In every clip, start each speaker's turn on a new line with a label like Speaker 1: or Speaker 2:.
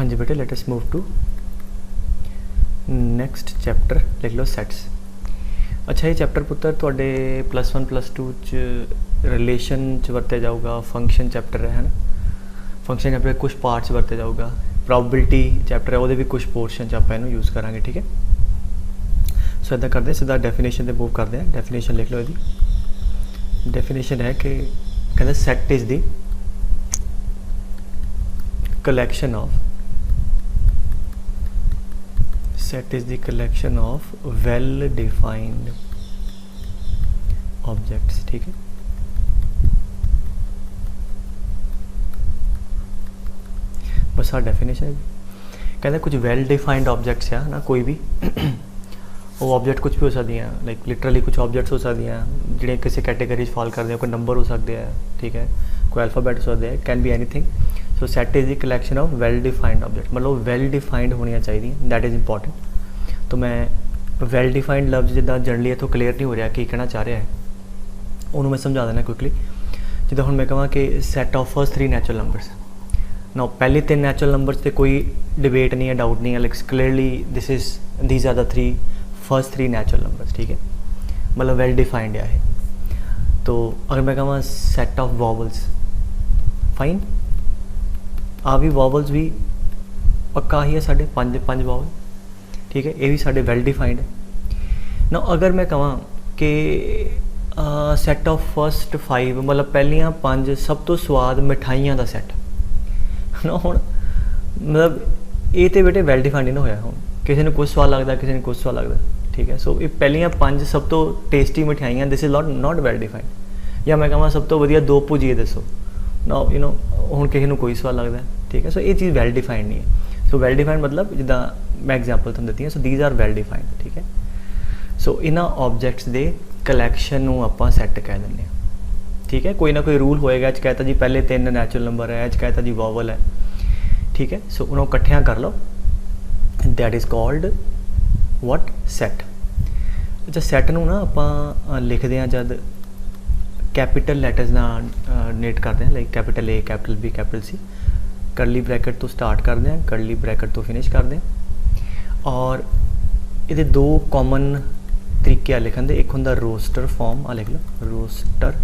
Speaker 1: हाँ जी बेटे, let us move to next chapter. लिख लो सैट्स। अच्छा, ये चैप्टर पुत्तर तुहाडे +1 +2 च रिलेशन च वरत्या जाऊगा। फंक्शन चैप्टर है ना, फंक्शन चैप्टर कुछ पार्ट्स वरत्या जाऊगा। प्रॉबिलिटी चैप्टर है, वो भी कुछ पोर्शन च आपां इहनूं यूज़ करांगे। ठीक है, सो इदां करदे सीधा डेफिनेशन ते मूव करते हैं। डेफिनेशन लिख लो। इहदी डेफिनेशन है कि कहते set is the collection of set is the collection of well defined objects। ठीक है, बस हाँ डेफिनेशन है। कहते कुछ वेल डिफाइंड ऑब्जेक्ट्स है ना, कोई भी वो ऑब्जेक्ट कुछ भी हो सकती हैं, लाइक लिटरली कुछ ऑब्जेक्ट्स हो सकती हैं जिन्हें किसी कैटेगरी फॉल करते हैं। कोई नंबर हो सकते हैं, ठीक है, कोई अल्फाबेट हो सकते हैं, can be anything. So set is the collection of well defined object, मतलब वेल डिफाइंड होनी चाहिए, दैट इज़ इंपॉर्टेंट। तो मैं वेल डिफाइंड लफ्ज़ जिदा जनरली इतों क्लीयर नहीं हो रहा कि कहना चाह रहा है, उन्होंने मैं समझा देना क्विकली। जिदा हुण मैं कहां कि set of first 3 natural numbers ना, पहले 3 नैचुरल नंबर्स से कोई डिबेट नहीं है, डाउट नहीं है, like clearly these are the 3 first 3 natural numbers. ठीक है, मतलब वेल डिफाइंड है। तो अगर मैं कहां सैट ऑफ वॉवल्स, फाइन, आ भी वॉवल्स भी पक्का ही है, साढ़े 5 वॉवल। ठीक है, ये भी साढ़े वेल डिफाइंड है ना। अगर मैं कहां कि सैट ऑफ फर्स्ट 5 मतलब पहलियां 5 सब तो स्वाद मिठाइयां का सैट ना, हुण मतलब ये तो बेटे वेल डिफाइंड नहीं होया। हुण किसी ने कुछ स्वाद लगता, किसी ने कुछ स्वाद लगता। ठीक है, सो ये पहलियां 5 सब तो टेस्टी मिठाइयां, this is not well defined. या मैं कहां सब तो वधिया 2 भुजिए दसो ना, यू नो हुण किसी को कोई स्वाद लगता। ठीक है, सो ये चीज़ वेल डिफाइंड नहीं है। सो वेल डिफाइंड मतलब जिदा मैं एग्जाम्पल तुहानूं दित्ती है, so these are well defined. ठीक है, सो इन्हां ऑब्जेक्ट्स दे कलैक्शन नूं आपां सैट कह दिंदे हां। ठीक है, कोई ना कोई रूल होएगा, अच कहता जी पहले 3 नैचुरल नंबर है, अच कहता जी वॉवल है। ठीक है, सो उन्होंने इकट्ठियां कर लो, that is called what set. अच्छा, सैट नूं ना आपां लिखते हैं जब कैपिटल लैटर्स नाल नोट करते हैं, like capital A, capital B, capital C, curly bracket तो स्टार्ट करते हैं, करली ब्रैकेट तो फिनिश करते हैं। और ये 2 कॉमन तरीके आ लिखन दे, एक होंदा रोस्टर फॉर्म, आ लिख लो रोस्टर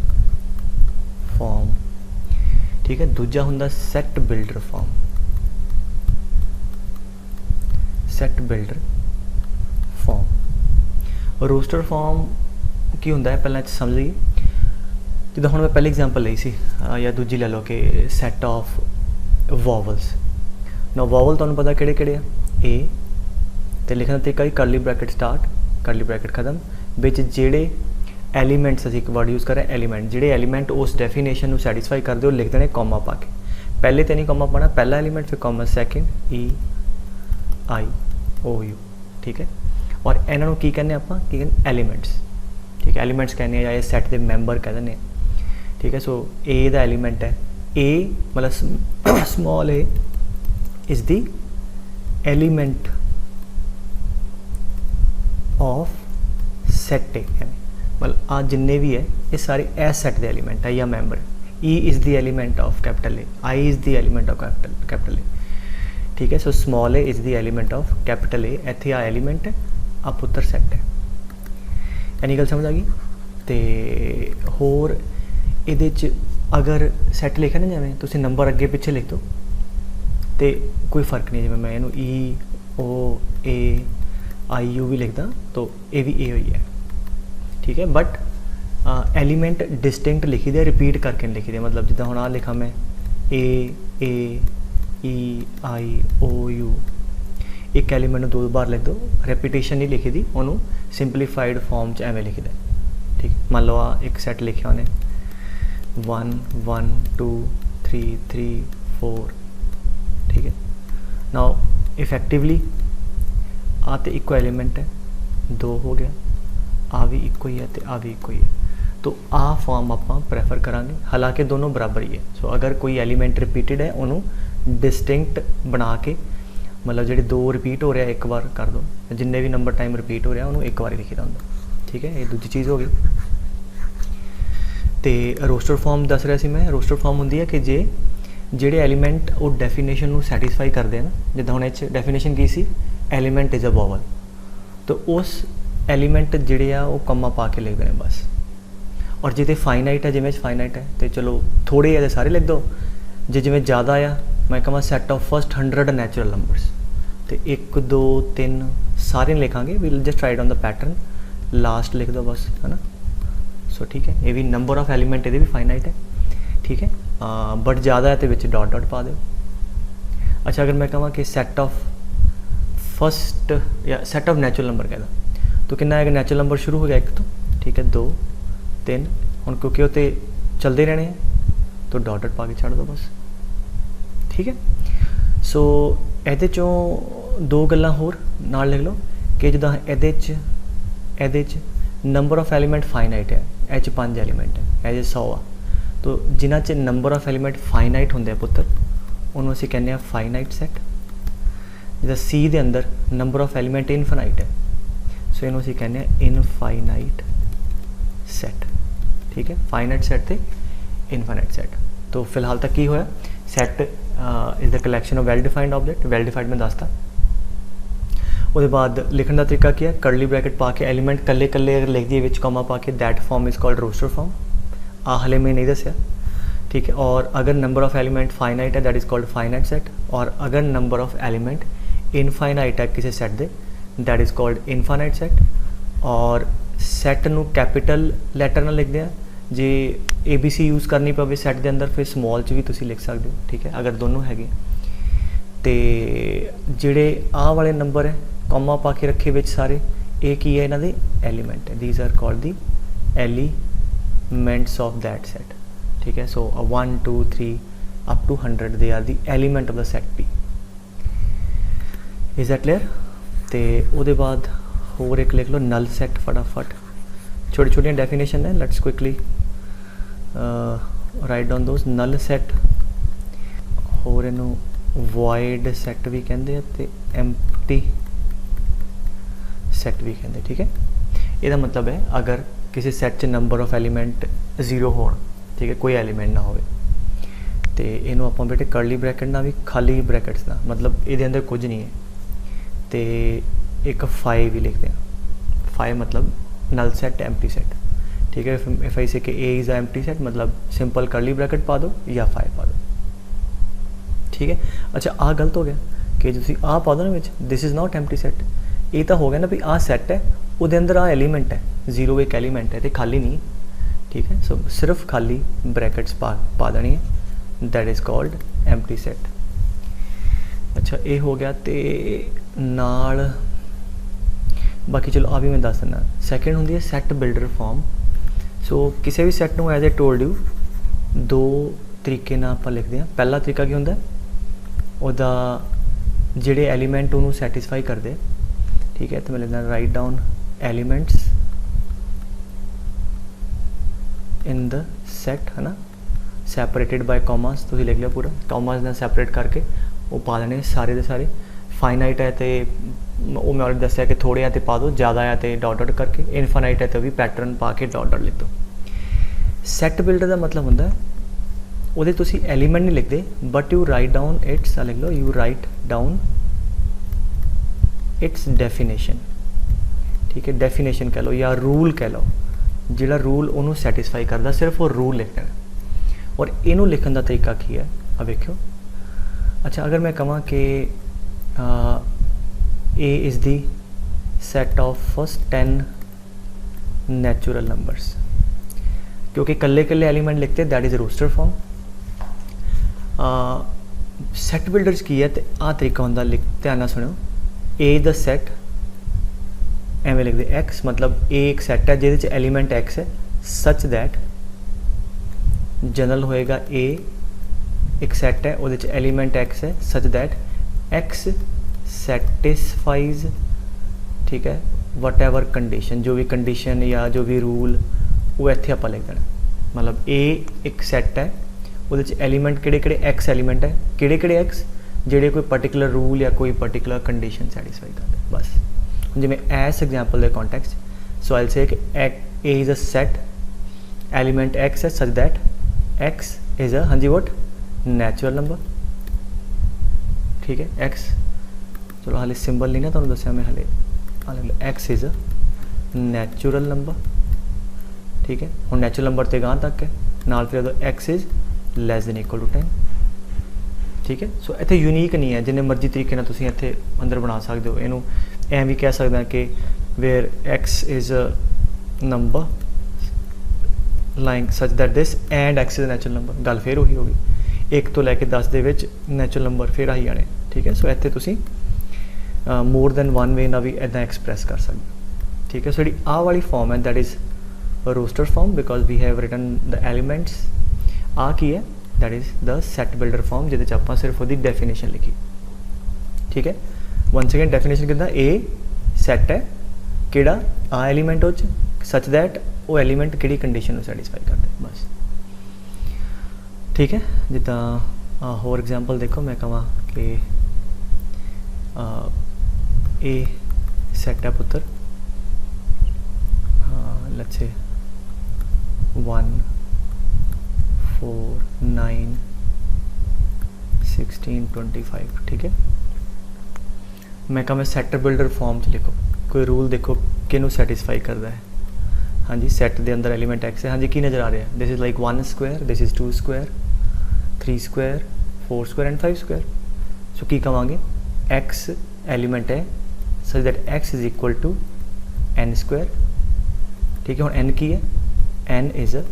Speaker 1: फॉर्म। ठीक है, दूजा होंदा set builder form, set builder form. Roster form की होंदा है पहले समझ लीजिए। जिदा हुण मैं पहली एग्जाम्पल ली सी या दूजी ले लो कि सैट ऑफ वॉवल्स ना, वॉवल तुहानूं पता किहड़े किहड़े आ, ए ते लिखण दा तरीका करली ब्रैकेट स्टार्ट, करली ब्रैकेट खत्म, विच जिहड़े एलीमेंट्स असीं एक वर्ड यूज़ कर रहे हैं एलीमेंट, जिहड़े एलीमेंट उस डेफिनेशन नूं सैटिस्फाई करदे हो लिख देने कॉमा पा के। पहले तो नहीं कॉमा पाना, पहला एलीमेंट फिर comma second, E I O U. ठीक है, और इन्हां नूं की कहने आपां, की कहने एलीमेंट्स। ठीक है, एलीमेंट्स कहने या सैट के मैंबर कह दें। ठीक है, सो ए दा एलीमेंट है, ए मतलब small a is the element of set A, मतलब आ जिन्ने भी है ये सारे एस सैट के एलीमेंट है या member. E is the element of capital A, I is the element of capital A. ठीक है, so small a is the element of capital A, इत्थे आ एलीमेंट है, आ पुत्तर सैट है। इन्नी गल समझ आ गई। तो होर ये अगर सैट लिखा ना, जिवें तुसीं नंबर अगे पिछे लिख दो तो कोई फर्क नहीं। जिवें मैं इनू ई ओ ए आई यू भी लिखदा तो ये भी ए ही है। ठीक है, बट एलीमेंट डिस्टिंक्ट लिखी दे, रिपीट करके नहीं लिखी दे। मतलब जिदा हुण आ लिखा मैं ए ई आई ओ यू, एक एलीमेंट 2 बार लिख दो, रेपीटेशन नहीं लिखी दी, उन्होंने सिंपलीफाइड फॉर्म च एवें लिखी दे। ठीक, मान लो आ एक सैट लिखा उन्हें 1 1 2 3 3 4। ठीक है, नाउ इफेक्टिवली आ तो इको एलीमेंट है, 2 हो गया, आ भी इको ही है तो आ भी इको ही है। तो आ फॉर्म आपां प्रैफर करांगे, हालांकि दोनों बराबर ही है। सो अगर कोई एलीमेंट रिपीटिड है उन्होंने डिस्टिंक्ट बना के, मतलब जो 2 रिपीट हो रहा है एक बार कर दो, जिन्ने भी नंबर टाइम रिपीट हो रहा है उन्होंने एक बार लिखी होंगे। ठीक है, ये दूसरी चीज़ हो गई। तो रोस्टर फॉर्म दस रहा सी मैं, रोस्टर फॉर्म होंगी है कि जे ਜਿਹੜੇ ਐਲੀਮੈਂਟ ਉਹ ਡੈਫੀਨੇਸ਼ਨ ਨੂੰ ਸੈਟੀਸਫਾਈ ਕਰਦੇ ਹਨ, ਜਿੱਦਾਂ ਹੁਣ ਇਹ 'ਚ ਡੈਫੀਨੇਸ਼ਨ ਕੀ ਸੀ, ਐਲੀਮੈਂਟ ਇਜ਼ ਅ ਵੋਵਲ, ਤਾਂ ਉਸ ਐਲੀਮੈਂਟ ਜਿਹੜੇ ਆ ਉਹ ਕੰਮਾ ਪਾ ਕੇ ਲਿਖਦੇ ਨੇ ਬਸ। ਔਰ ਜੇ ਤੇ ਫਾਈਨਾਈਟ ਹੈ, ਜਿਵੇਂ ਫਾਈਨਾਈਟ ਹੈ ਤੇ ਚਲੋ ਥੋੜੇ ਆ ਸਾਰੇ ਲਿਖ ਦਿਓ, ਜੇ ਜਿਵੇਂ ਜ਼ਿਆਦਾ ਆ ਮੈਂ ਕਹਾਂ set of first 100 natural numbers, ਤੇ 1 2 3 ਸਾਰੇ ਲਿਖਾਂਗੇ, we'll just write on the pattern, last ਲਿਖ ਦਿਓ ਬਸ, ਹੈ ਨਾ। ਸੋ ਠੀਕ ਹੈ, ਇਹ ਵੀ ਨੰਬਰ ਆਫ ਐਲੀਮੈਂਟ ਇਹਦੇ ਵੀ ਫਾਈਨਾਈਟ ਹੈ, ਠੀਕ ਹੈ, ਬਟ ਜ਼ਿਆਦਾ ਹੈ ਤੇ ਵਿੱਚ ਡॉट डॉट ਪਾ ਦਿਓ। ਅੱਛਾ, ਅਗਰ ਮੈਂ ਕਹਾਂ ਕਿ ਸੈਟ ਆਫ फर्स्ट या सेट ऑफ नेचुरल नंबर कहदा, तो कितना है, नेचुरल नंबर शुरू हो गया 1 तो, ठीक है, 2 3, हम क्योंकि वो चलते रहने हैं तो डॉट डॉट पा के छड़ दो बस, ठीक है। सो ये चों दो गल्लां होर नाल लिख लो कि जिद्दां ये नंबर ऑफ एलीमेंट फाइनाइट है, ये 5 एलीमेंट है, ये 100 आ, तो जिन्हां च नंबर ऑफ एलीमेंट फाइनाइट होंदे पुत्तर उन्होंने असीं कहने आ फाइनाइट सैट। जिदा सी दे अंदर नंबर ऑफ एलीमेंट इनफाइनाइट है, सो इन्हों असीं कहने इनफाइनाइट सैट, ठीक है, फाइनाइट सैट ते इनफाइनाइट सैट। तो फिलहाल तक की होया, set is the collection of well defined object, well defined में दसता। उसके बाद लिखण का तरीका की है, कर्ली ब्रैकेट पा के एलीमेंट कल्ले कल्ले अगर लिख दिए विच कॉमा पा के, that form is called roster form, आ हले मैं नहीं दसिया, ठीक है। और अगर नंबर ऑफ एलीमेंट फाइनाइट है that is called finite set, और अगर नंबर ऑफ एलीमेंट इनफाइनाइट है किसी सैट दे that is called infinite set. और सैट नू कैपिटल लैटर नाल लिखते हैं, जे ABC यूज़ करनी पवे सैट के अंदर फिर स्मॉल च भी तुसी लिख सकते हो, ठीक है, अगर दोनों हैगे। तो जिहड़े आ वाले नंबर है कॉमा पा के रखे विच सारे, ये की है, इन्हां दे एलीमेंट है, these are called the elements of that set, ठीक है। So 1 2 3 up to 100 they are the element of the set P। Is that clear? तो उसके बाद होर एक लिख लो नल सैट, फटाफट छोटी छोटिया डेफिनेशन है, let's quickly write down those. Null set होर इनू वॉइड सैट भी कहते हैं ते एम्प्टी सैट भी कहते, ठीक है। इसका मतलब है अगर किसी सैट च नंबर ऑफ एलीमेंट 0 हो, ठीक है, कोई एलीमेंट ना हो, तो इनू आप बेटे कर्ली ब्रैकेट ना भी खाली ब्रैकेट्स ना, मतलब ये अंदर कुछ नहीं है, तो एक 5 भी लिखते हैं, 5 मतलब नल सैट एम्प्टी सैट, ठीक है। इफ आई से कि A is a empty set मतलब सिंपल कर्ली ब्रैकेट पा दो या 5 पा दो, ठीक है। अच्छा, आ गलत हो गया कि तुसी आ पा दो ना विच, this is not empty set, ये तो हो गया ना भी आ सैट है, वो अंदर आ एलीमेंट है, 0 एक एलीमेंट है, तो खाली नहीं, ठीक है। सो सिर्फ खाली ब्रैकेट्स पा देनी है, that is called empty set. अच्छा, ये हो गया, तो नाल बाकी चलो आ भी मैं दस दिना। सैकेंड होंगी है सैट बिल्डर फॉर्म। सो किसी भी सैट में एज ए टोल्ड यू 2 तरीके ना आप लिखते हैं। पहला तरीका की होंगे उहदा जिहड़े एलीमेंट उन्होंने सैटिस्फाई करते, ठीक है, तो मैं लिखना write down elements in the set, है ना, सैपरेटेड बाय कॉमास, तो लिख लिया पूरा कॉमास ने सैपरेट करके वो पा देने सारे के सारे। फाइनाइट है तो वो मैं ऑलरेडी दसिया कि थोड़े है तो पा दो, ज़्यादा है तो डॉट डॉट करके, इनफाइनाइट है तो भी पैटर्न पा के डॉट डॉट लिख दो। सैट बिल्डर का मतलब होंगे वो तुसी एलीमेंट नहीं लिखते, but you write down its, लिख लो you write down its definition, ठीक है, डेफिनेशन कह लो या रूल कह लो, जिहड़ा रूल उन्होंने सैटिस्फाई करता, सिर्फ वो रूल लिखना है। और इनू लिखने का तरीका की है, अब देखो। अच्छा, अगर मैं कਹਾਂ कि A is the set of first 10 natural numbers, क्योंकि कल्ले कल्ले एलिमेंट लिखते that is roster form. Set builders की है, तो आ तरीका होंगे, लिख ध्यान सुनो, ए द सैट एवें लिखते एक्स, मतलब ए एक सैट है जिहदे च एलीमेंट एक्स है, सच दैट जनरल होएगा ए एक सैट है वो एलीमेंट एक्स है, सच दैट एक्स सैटिस्फाइज, ठीक है, वट एवर कंडीशन, जो भी कंडीशन या जो भी रूल वो इत्थे आपां लिख देना। मतलब ए एक सैट है वो एलीमेंट किहड़े एक्स एलीमेंट है, किहड़े एक्स जिहड़े कोई पर्टिकुलर रूल या कोई पर्टिकुलर कंडीशन सैटिस्फाई करते, बस। जिवें एस एग्जाम्पल दे context, so I will say A is a set element x है, such that X is a, हाँ जी, वट नैचुरल नंबर, ठीक है। एक्स चलो हाले सिंबल नहीं ना तुहानूं दस्सिया मैं, हाले x is a natural number, ठीक है। हुण नैचुरल नंबर तो गांह तक है, नाल फिर x is less than equal to 10, ठीक है। सो इत्थे यूनीक नहीं है, जिन्ने मर्जी तरीके नाल तुसीं इत्थे अंदर बना सकते हो। इनू ऐ भी कह सकते हैं कि where x is a number like such that this and x is a natural number, गल फिर उही होगी, 1 तो लैके 10 दे विच नैचुरल नंबर फिर आई जाने, ठीक है। सो इत्थे तुसीं मोर दैन वन वे नाल भी इदां एक्सप्रैस कर सकते हो, ठीक है। सो जी आ वाली फॉर्म है that is roster form because we have written the elements. आ की है that is the set builder form, जिहदे च आपां सिर्फ उहदी डेफिनेशन लिखी, ठीक है। वंस अगेन डेफिनेशन कितना, ए सैट है किहड़ा आ एलीमेंट हो सच दैट वो एलीमेंट किहड़ी कंडीशन को सैटिस्फाई करदे, बस, ठीक है। जिद्दां होर एग्जाम्पल देखो, मैं कहां कि ए सैट है पुत्र, लेट्स से 1 4 9 16 25, ठीक है। मैं कहा मैं सैट बिल्डर फॉर्म च लिखो, कोई रूल देखो किनू सैटिस्फाई करता है। हाँ जी, सैट के अंदर एलीमेंट एक्स है, हाँ जी की नज़र आ रहा है, this is like 1 square, this is 2 square, 3 square, 4 square and 5 square. So की कहेंगे एक्स एलीमेंट है such that x is equal to N square, ठीक है। और एन की है, N is a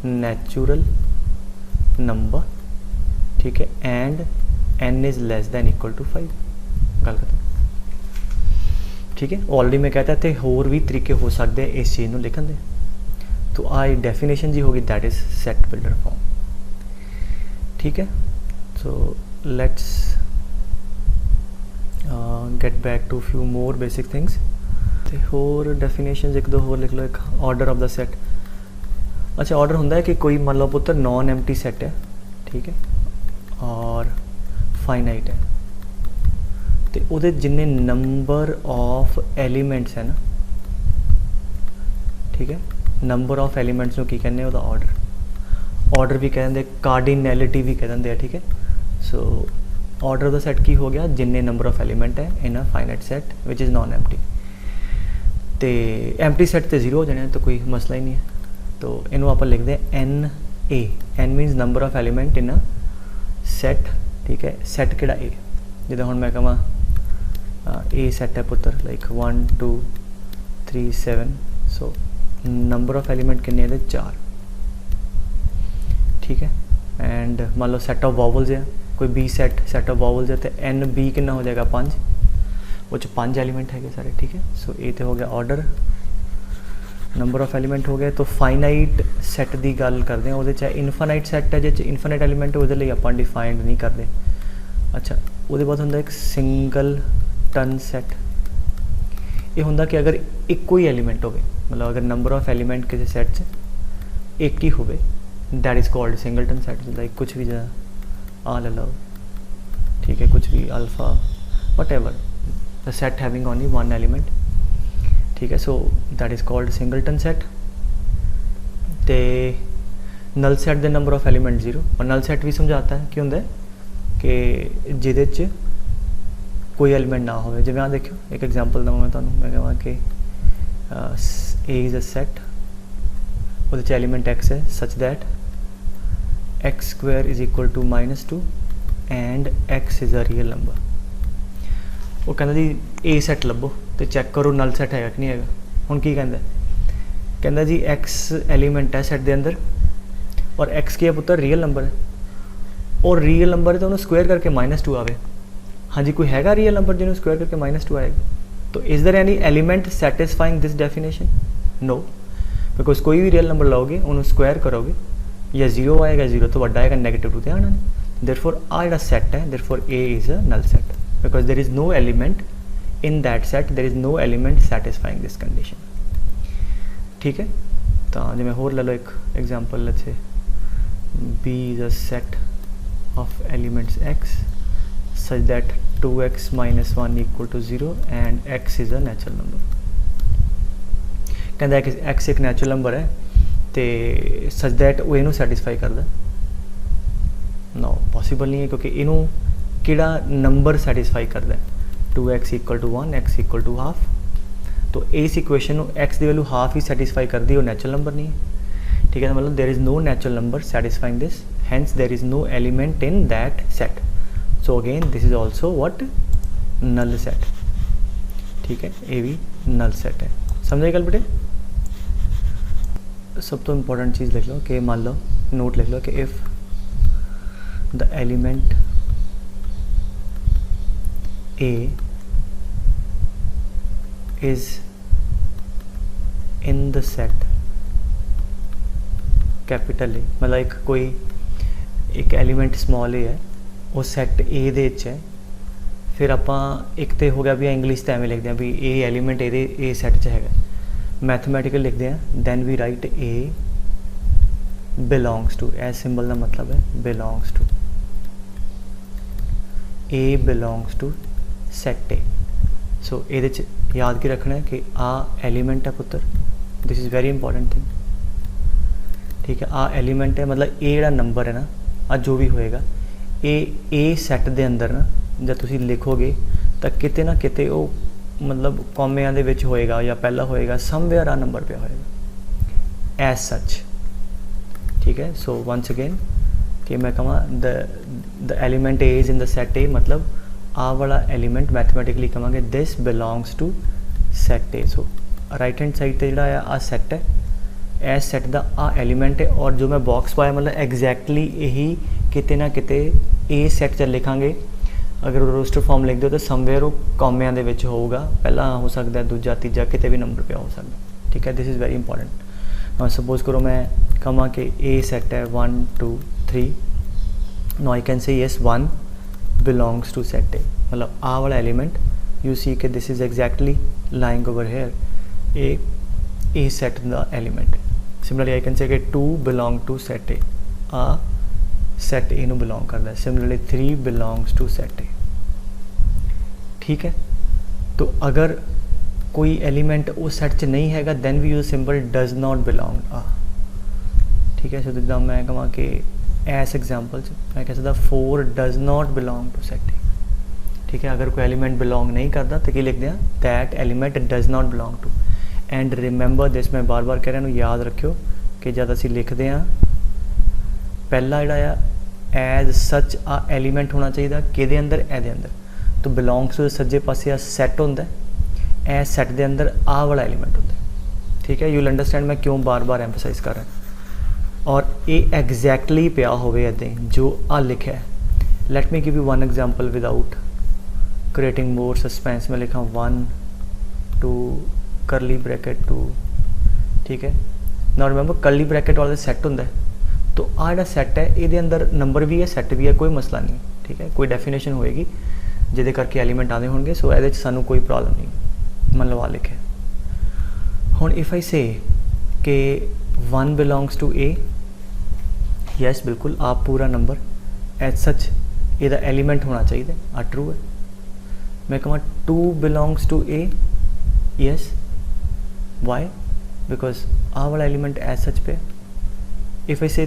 Speaker 1: natural number, ठीक है, and N is less than equal to 5, गल खत्म, ठीक है। ऑलरेडी मैं कहता थे होर भी तरीके हो सकते हैं इस चीज़ को लिखन दे, तो आ डेफिनेशन जी होगी that is set builder form, ठीक है। So let's get back to few more basic things, तो होर डेफिनेशन एक दो होर लिख लो। एक ऑर्डर ऑफ द सैट, अच्छा ऑर्डर होंदा है कि कोई मान लो पुत्र नॉन एम्प्टी सैट है, ठीक है, और फाइनाइट है, तो वो जिन्ने नंबर ऑफ एलीमेंट्स है ना, ठीक है, नंबर ऑफ एलीमेंट्स को की कहने ਉਹਦਾ ऑर्डर भी कह देंगे, कार्डिनैलिटी भी कह देंगे, ठीक है। So order of the set की हो गया जिन्ने नंबर ऑफ एलीमेंट है in a finite set which is non empty, तो एम्प्टी सैट तो 0 हो जाने, तो कोई मसला ही नहीं है। तो इनू आप लिखते हैं n A, n means number of element in a set, ठीक है। सैट किहड़ा ए, जिद्दां हुण मैं कहां ए सैट है पुत्र like 1 2 3 7, so number of element किन्ने दे 4, ठीक है। एंड मान लो सैट ऑफ वॉवल्स है, कोई बी सैट ऑफ वॉवल्स है, तो एन बी कितना हो जाएगा 5, वो 5 एलीमेंट है सारे, ठीक है। सो ए तो हो गया ऑर्डर, नंबर ऑफ एलीमेंट हो गए। तो फाइनाइट सैट की गल करते हैं, वो इनफाइनाइट सैट है, जिस इनफाइनाइट एलीमेंट वो आप डिफाइंड नहीं करते। अच्छा वो बाद होंगे एक सिंगल टन सैट, ये होंगे कि अगर एक ही एलीमेंट हो, मतलब अगर नंबर ऑफ एलीमेंट किसी सैट च एक ही हो, that is called singleton set, like कुछ भी आ ले लो, ठीक है, कुछ भी alpha whatever the set having only 1 element, ठीक है। So that is called singleton set. तो नल सैट के नंबर ऑफ एलीमेंट 0, और नल सैट भी समझाता है कि होंगे कि जिदे च कोई एलीमेंट ना हो, जिवें आ देखो एक एग्जाम्पल दूँ मैं तुहानूं, मैं कहां कि ए इज़ अ सैट, वो एलीमेंट एक्स है such that x square is equal to -2 and x is a real number. वो कहता जी ए सैट लभो तो चैक करो नल सैट है कि नहीं है। हुण की कहता जी एक्स एलीमेंट है सैट के अंदर, और एक्स की है पुत्र रियल नंबर है, और रियल नंबर है तो उन्होंने स्क्वायर करके -2 आवे। हाँ जी कोई हैगा रियल नंबर जिन्होंने स्क्वायर करके -2 आएगा, तो is there any element satisfying this definition? No, because कोई भी रियल नंबर लाओगे उन्होंने स्क्वायर करोगे या 0 आएगा, 0 तो वड्डा आएगा, -2 तो आना नहीं। देयरफॉर आ जिहड़ा सैट है, therefore A is a null set because there is no element in that set, there is no element satisfying this condition, ठीक है। तो जो मैं होर ले लो एक example, let's say B is a set of elements x such that 2x minus 1 equal to 0 and x is a natural number। कहता है कि x एक नेचुरल नंबर है तो सच दैट वो इनू सैटिस्फाई करता, नो पॉसिबल नहीं है क्योंकि इनू किड़ा नंबर सैटिस्फाई करता है 2x equal to 1 x equal to half तो इस इक्वेशन x की वैल्यू हाफ ही सैटिस्फाई कर दी और नेचुरल नंबर नहीं है ठीक है मतलब there is no natural number satisfying this hence there is no element in that set so again this is also what null set ठीक है ये भी नल सेट है समझे गल बेटे सब तो इम्पोर्टेंट चीज़ लिख लो कि मान लो नोट लिख लो कि if the element A is in the set capital A मतलब एक कोई एक एलिमेंट स्मॉल ए है वो सैट ए दे विच है फिर आपां एक तो हो गया भी इंग्लिश तो एवें लिखते हैं भी ए एलीमेंट ए सैट च हैगा मैथमैटिकल लिखते हैं then we write A belongs to A symbol का मतलब है belongs to A belongs to set A so ये याद की रखना है कि आ एलीमेंट है पुत्र this is very important thing ठीक है आ एलीमेंट है मतलब ए जो नंबर है ना आ जो भी होएगा ए सैट दे अंदर ना जब तुसी लिखोगे तो किते ना किते वो मतलब कॉमियां दे विच होएगा या पहला होएगा समवेयर आ नंबर पे होएगा एज सच ठीक है सो वंस अगेन कि मैं कहा the element A is in the set A मतलब आ वाला एलिमेंट मैथमेटिकली कहेंगे this belongs to set A so right hand side पर जोड़ा आ सेट है ए सेट का आ एलिमेंट है और जो मैं बॉक्स पाया मतलब एग्जैक्टली यही किते ना किते ए सेट च लिखांगे अगर रोस्टर फॉर्म लिख दो तो समवेयर वो कॉमियां दे विच होगा पहला हो सकता है दूजा तीजा किते भी नंबर पे हो सकता ठीक है this is very important suppose करो मैं कहा कि ए सेट है 1 2 3 no I can say yes 1 belongs to set A मतलब आ वाला एलिमेंट यू सी के this is exactly lying over here A set the element similarly I can say कि 2 बिलोंग टू सेट ए आ set A नू belong करता है similarly 3 belongs to set A ठीक है तो अगर कोई एलिमेंट उस सेट च नहीं हैगा then we use symbol does not belong आ ठीक है सो जिदा मैं कहा कि एस एग्जाम्पल मैं कह सकता 4 does not belong to set A ठीक है अगर कोई एलिमेंट बिलोंग नहीं करता तो कि लिख दें that element does not belong to and remember this मैं बार बार कह रहा हूँ याद रखियो कि जब असीं लिखते हैं पहला जोड़ा एज सच आ एलीमेंट होना चाहिए कि अंदर ए अंदर तो बिलोंग्स टू सज्जे पासे आ सैट होंदा ए सैट दे अंदर आ वाला एलीमेंट होंदा ठीक है यू विल अंडरस्टैंड मैं क्यों बार बार एम्फसाइज कर रहा और ये एग्जैक्टली पिया होवे इदां जो आ लिखा है let me give you one example without creating more suspense में लिखा 1 2 करली ब्रैकेट 2 ठीक है ना रिमेंबर करली ब्रैकेट वाला सैट होंदा तो आ जो सैट है ये अंदर नंबर भी है सैट भी है कोई मसला नहीं ठीक है कोई डेफिनेशन होएगी जिदे करके एलीमेंट आते होंगे सो ये सानू कोई प्रॉब्लम नहीं मतलब आ लिखे हुण इफ आई से कि 1 बिलोंग्स टू ए यस बिल्कुल आप पूरा नंबर एज सच ये एलीमेंट होना चाहिए आ ट्रू है मैं कहूँ 2 belongs to A yes why because आ वाला एलिमेंट एज सच पे इफ आई से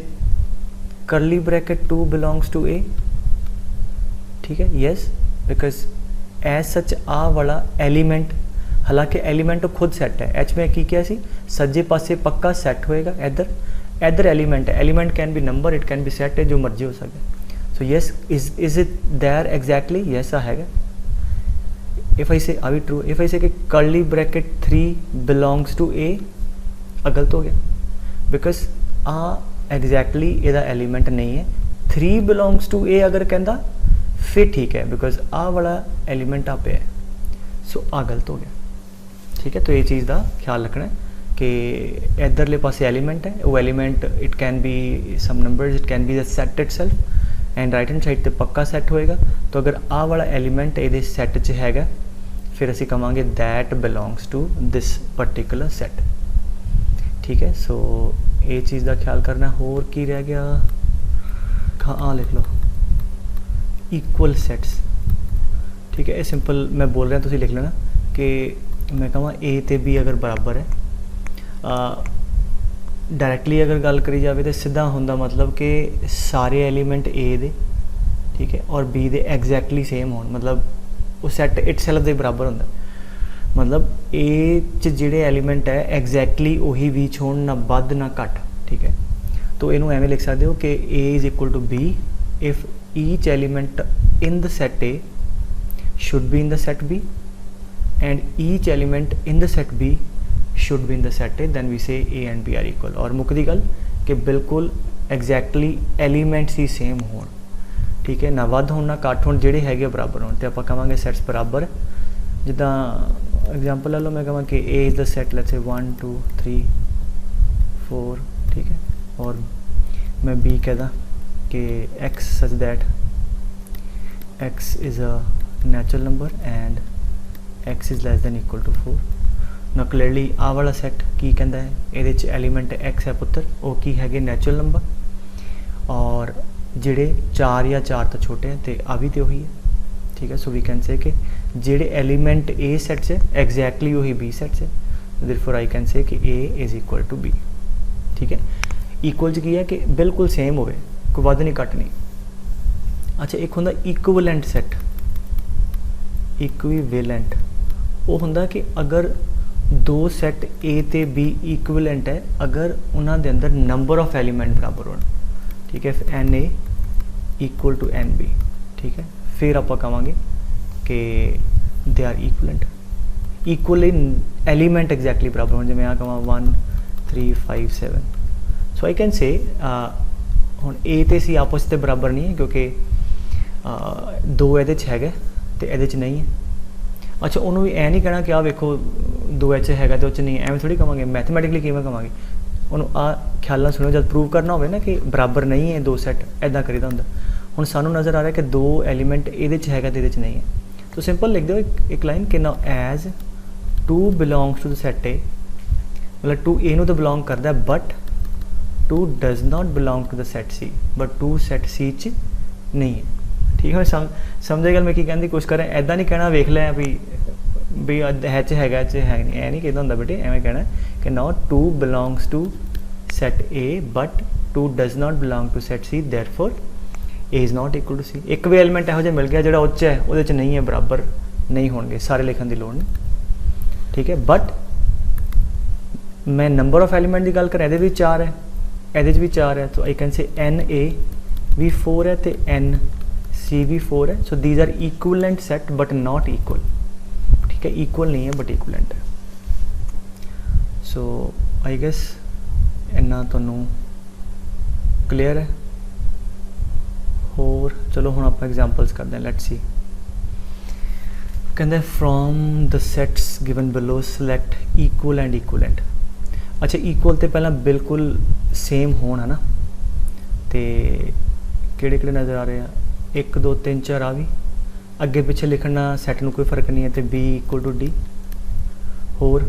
Speaker 1: करली ब्रैकेट 2 बिलोंग्स टू ए ठीक है यस बिकॉज एज सच आ वाला एलिमेंट हालांकि एलिमेंट तो खुद सैट है एच में की क्या सी सज्जे पासे पक्का सैट होएगा इधर एलिमेंट है element can be number it can be set है जो मर्जी हो सके so yes is it there exactly yes आ हैगा if I say are we true if I say कि करली ब्रैकेट 3 बिलोंग्स टू ए गलत हो गया बिकॉज आ एग्जैक्टली ਇਹਦਾ एलिमेंट नहीं है 3 बिलोंग्स टू ए अगर कहता फिर ठीक है बिकॉज आ वाला एलिमेंट आ पे है सो आ गलत हो गया ठीक है तो ये चीज़ का ख्याल रखना है कि इधरले पासे एलिमेंट है वो element it can be some numbers it can be the set itself and right hand side पे पक्का सैट होएगा तो अगर आ वाला एलिमेंट ये सैट च हैगा फिर असी कहांगे that belongs to this particular set ठीक है सो ये चीज़ का ख्याल करना होर की रह गया हाँ लिख लो इक्वल सैट्स ठीक है ये सिंपल मैं बोल रहा तुम लिख लेना कि मैं कहा ए ते बी अगर बराबर है डायरैक्टली अगर गल करी जाए तो सीधा होंदा मतलब कि सारे एलीमेंट ए दे ठीक है और बी दे एग्जैक्टली सेम होण मतलब वो सैट इटसैल्फ दे बराबर होंदा मतलब ए च जिहड़े एलीमेंट है एग्जैक्टली उही बी च होण ना वध ना घट ठीक है। तो इनू एवें लिख सकते हो कि A is equal to B if each element in the set A should be in the set B and each element in the set B should be in the set A then we say A and B are equal. और मुकदी गल कि बिल्कुल exactly elements ही same होण ठीक है ना वध होण ना घट होण जिहड़े हैगे बराबर होण ते आपां कहांगे सैट्स बराबर। जिद्दां एग्जांपल लै लो मैं कहां कि A is the set let's say 1 2 3 4 ठीक है और मैं बी कहदा कि x such that x is a natural number and x is less than equal to 4। ना क्लीयरली आ वाला सैट की कहता है ये एलीमेंट x है पुत्र वो की है नैचुरल नंबर और जिहड़े 4 या 4 तो छोटे हैं तो आ भी तो वही है ठीक है। सो वी कैन से कि जिहड़े एलीमेंट ए सैट से एग्जैक्टली वही बी सैट से देयरफॉर आई कैन से कि A is equal to B ठीक है। इक्वल च की है कि बिल्कुल सेम होवे कोई वध नहीं घट नहीं। अच्छा एक होंदा इक्विवेलेंट सैट इक्विवेलेंट वो होंदा कि अगर दो सैट ए ते बी इक्विवेलेंट है अगर उन्हां दे अंदर नंबर ऑफ एलीमेंट बराबर होण ठीक है n A equal to n B ठीक है। फिर आप कहांगे कि they are equivalent equal element exactly बराबर होण जिवें आ कहां 1 3 5 7 सो आई कैन से हुण ए ते सी आपस के बराबर नहीं है क्योंकि दो ये है तो ये नहीं है। अच्छा उन्होंने भी ऐ नहीं कहना कि आ वेखो दो एच है तो नहीं एवं थोड़ी कहेंगे मैथमैटिकली किमें कहेंगे उन्होंने आ ख्याल सुनो जब प्रूव करना हो ना कि बराबर नहीं है दो सैट इदा करीदा होंगे। हुण सानू नज़र आ रहा है कि दो एलीमेंट ये है तो ये नहीं है तो सिंपल लिख दो एक लाइन कि ना as two belongs to the set A मतलब टू ए तो बिलोंग करता है but two does not belong to the set C but two set C च नहीं है ठीक है। समझे गल मैं की कहने की कोशिश करें ऐदा नहीं कहना वेख लिया भी है नहीं ऐ नहीं कहता होंगे बेटे एवें कहना कि not two belongs to set A but two does not belong to set C therefore A is not equal to C. एक भी एलीमेंट यहो जिहा मिल गया जो उच्च है वो नहीं है बराबर नहीं होंगे सारे लिखने की लोड़ नहीं ठीक है। बट मैं नंबर ऑफ एलीमेंट की गल करें ये 4 है ये भी 4 है तो आई कैन से एन ए भी 4 है तो एन सी भी 4 है। So these are equivalent set but not equal ठीक है इक्वल नहीं है बट इक्विवेलेंट है। सो आई गैस इन्ना तुहानू क्लीयर है होर चलो हुण आपां एग्जांपल्स करते हैं लेट्स सी कहते from the sets given below select equal and equivalent. अच्छा इक्वल तो पहला बिल्कुल सेम होना है ना तो किहड़े किहड़े नज़र आ रहे हैं 1 2 3 4 आ भी अगे पिछे लिखना सैट में कोई फर्क नहीं है तो बी इक्वल टू डी होर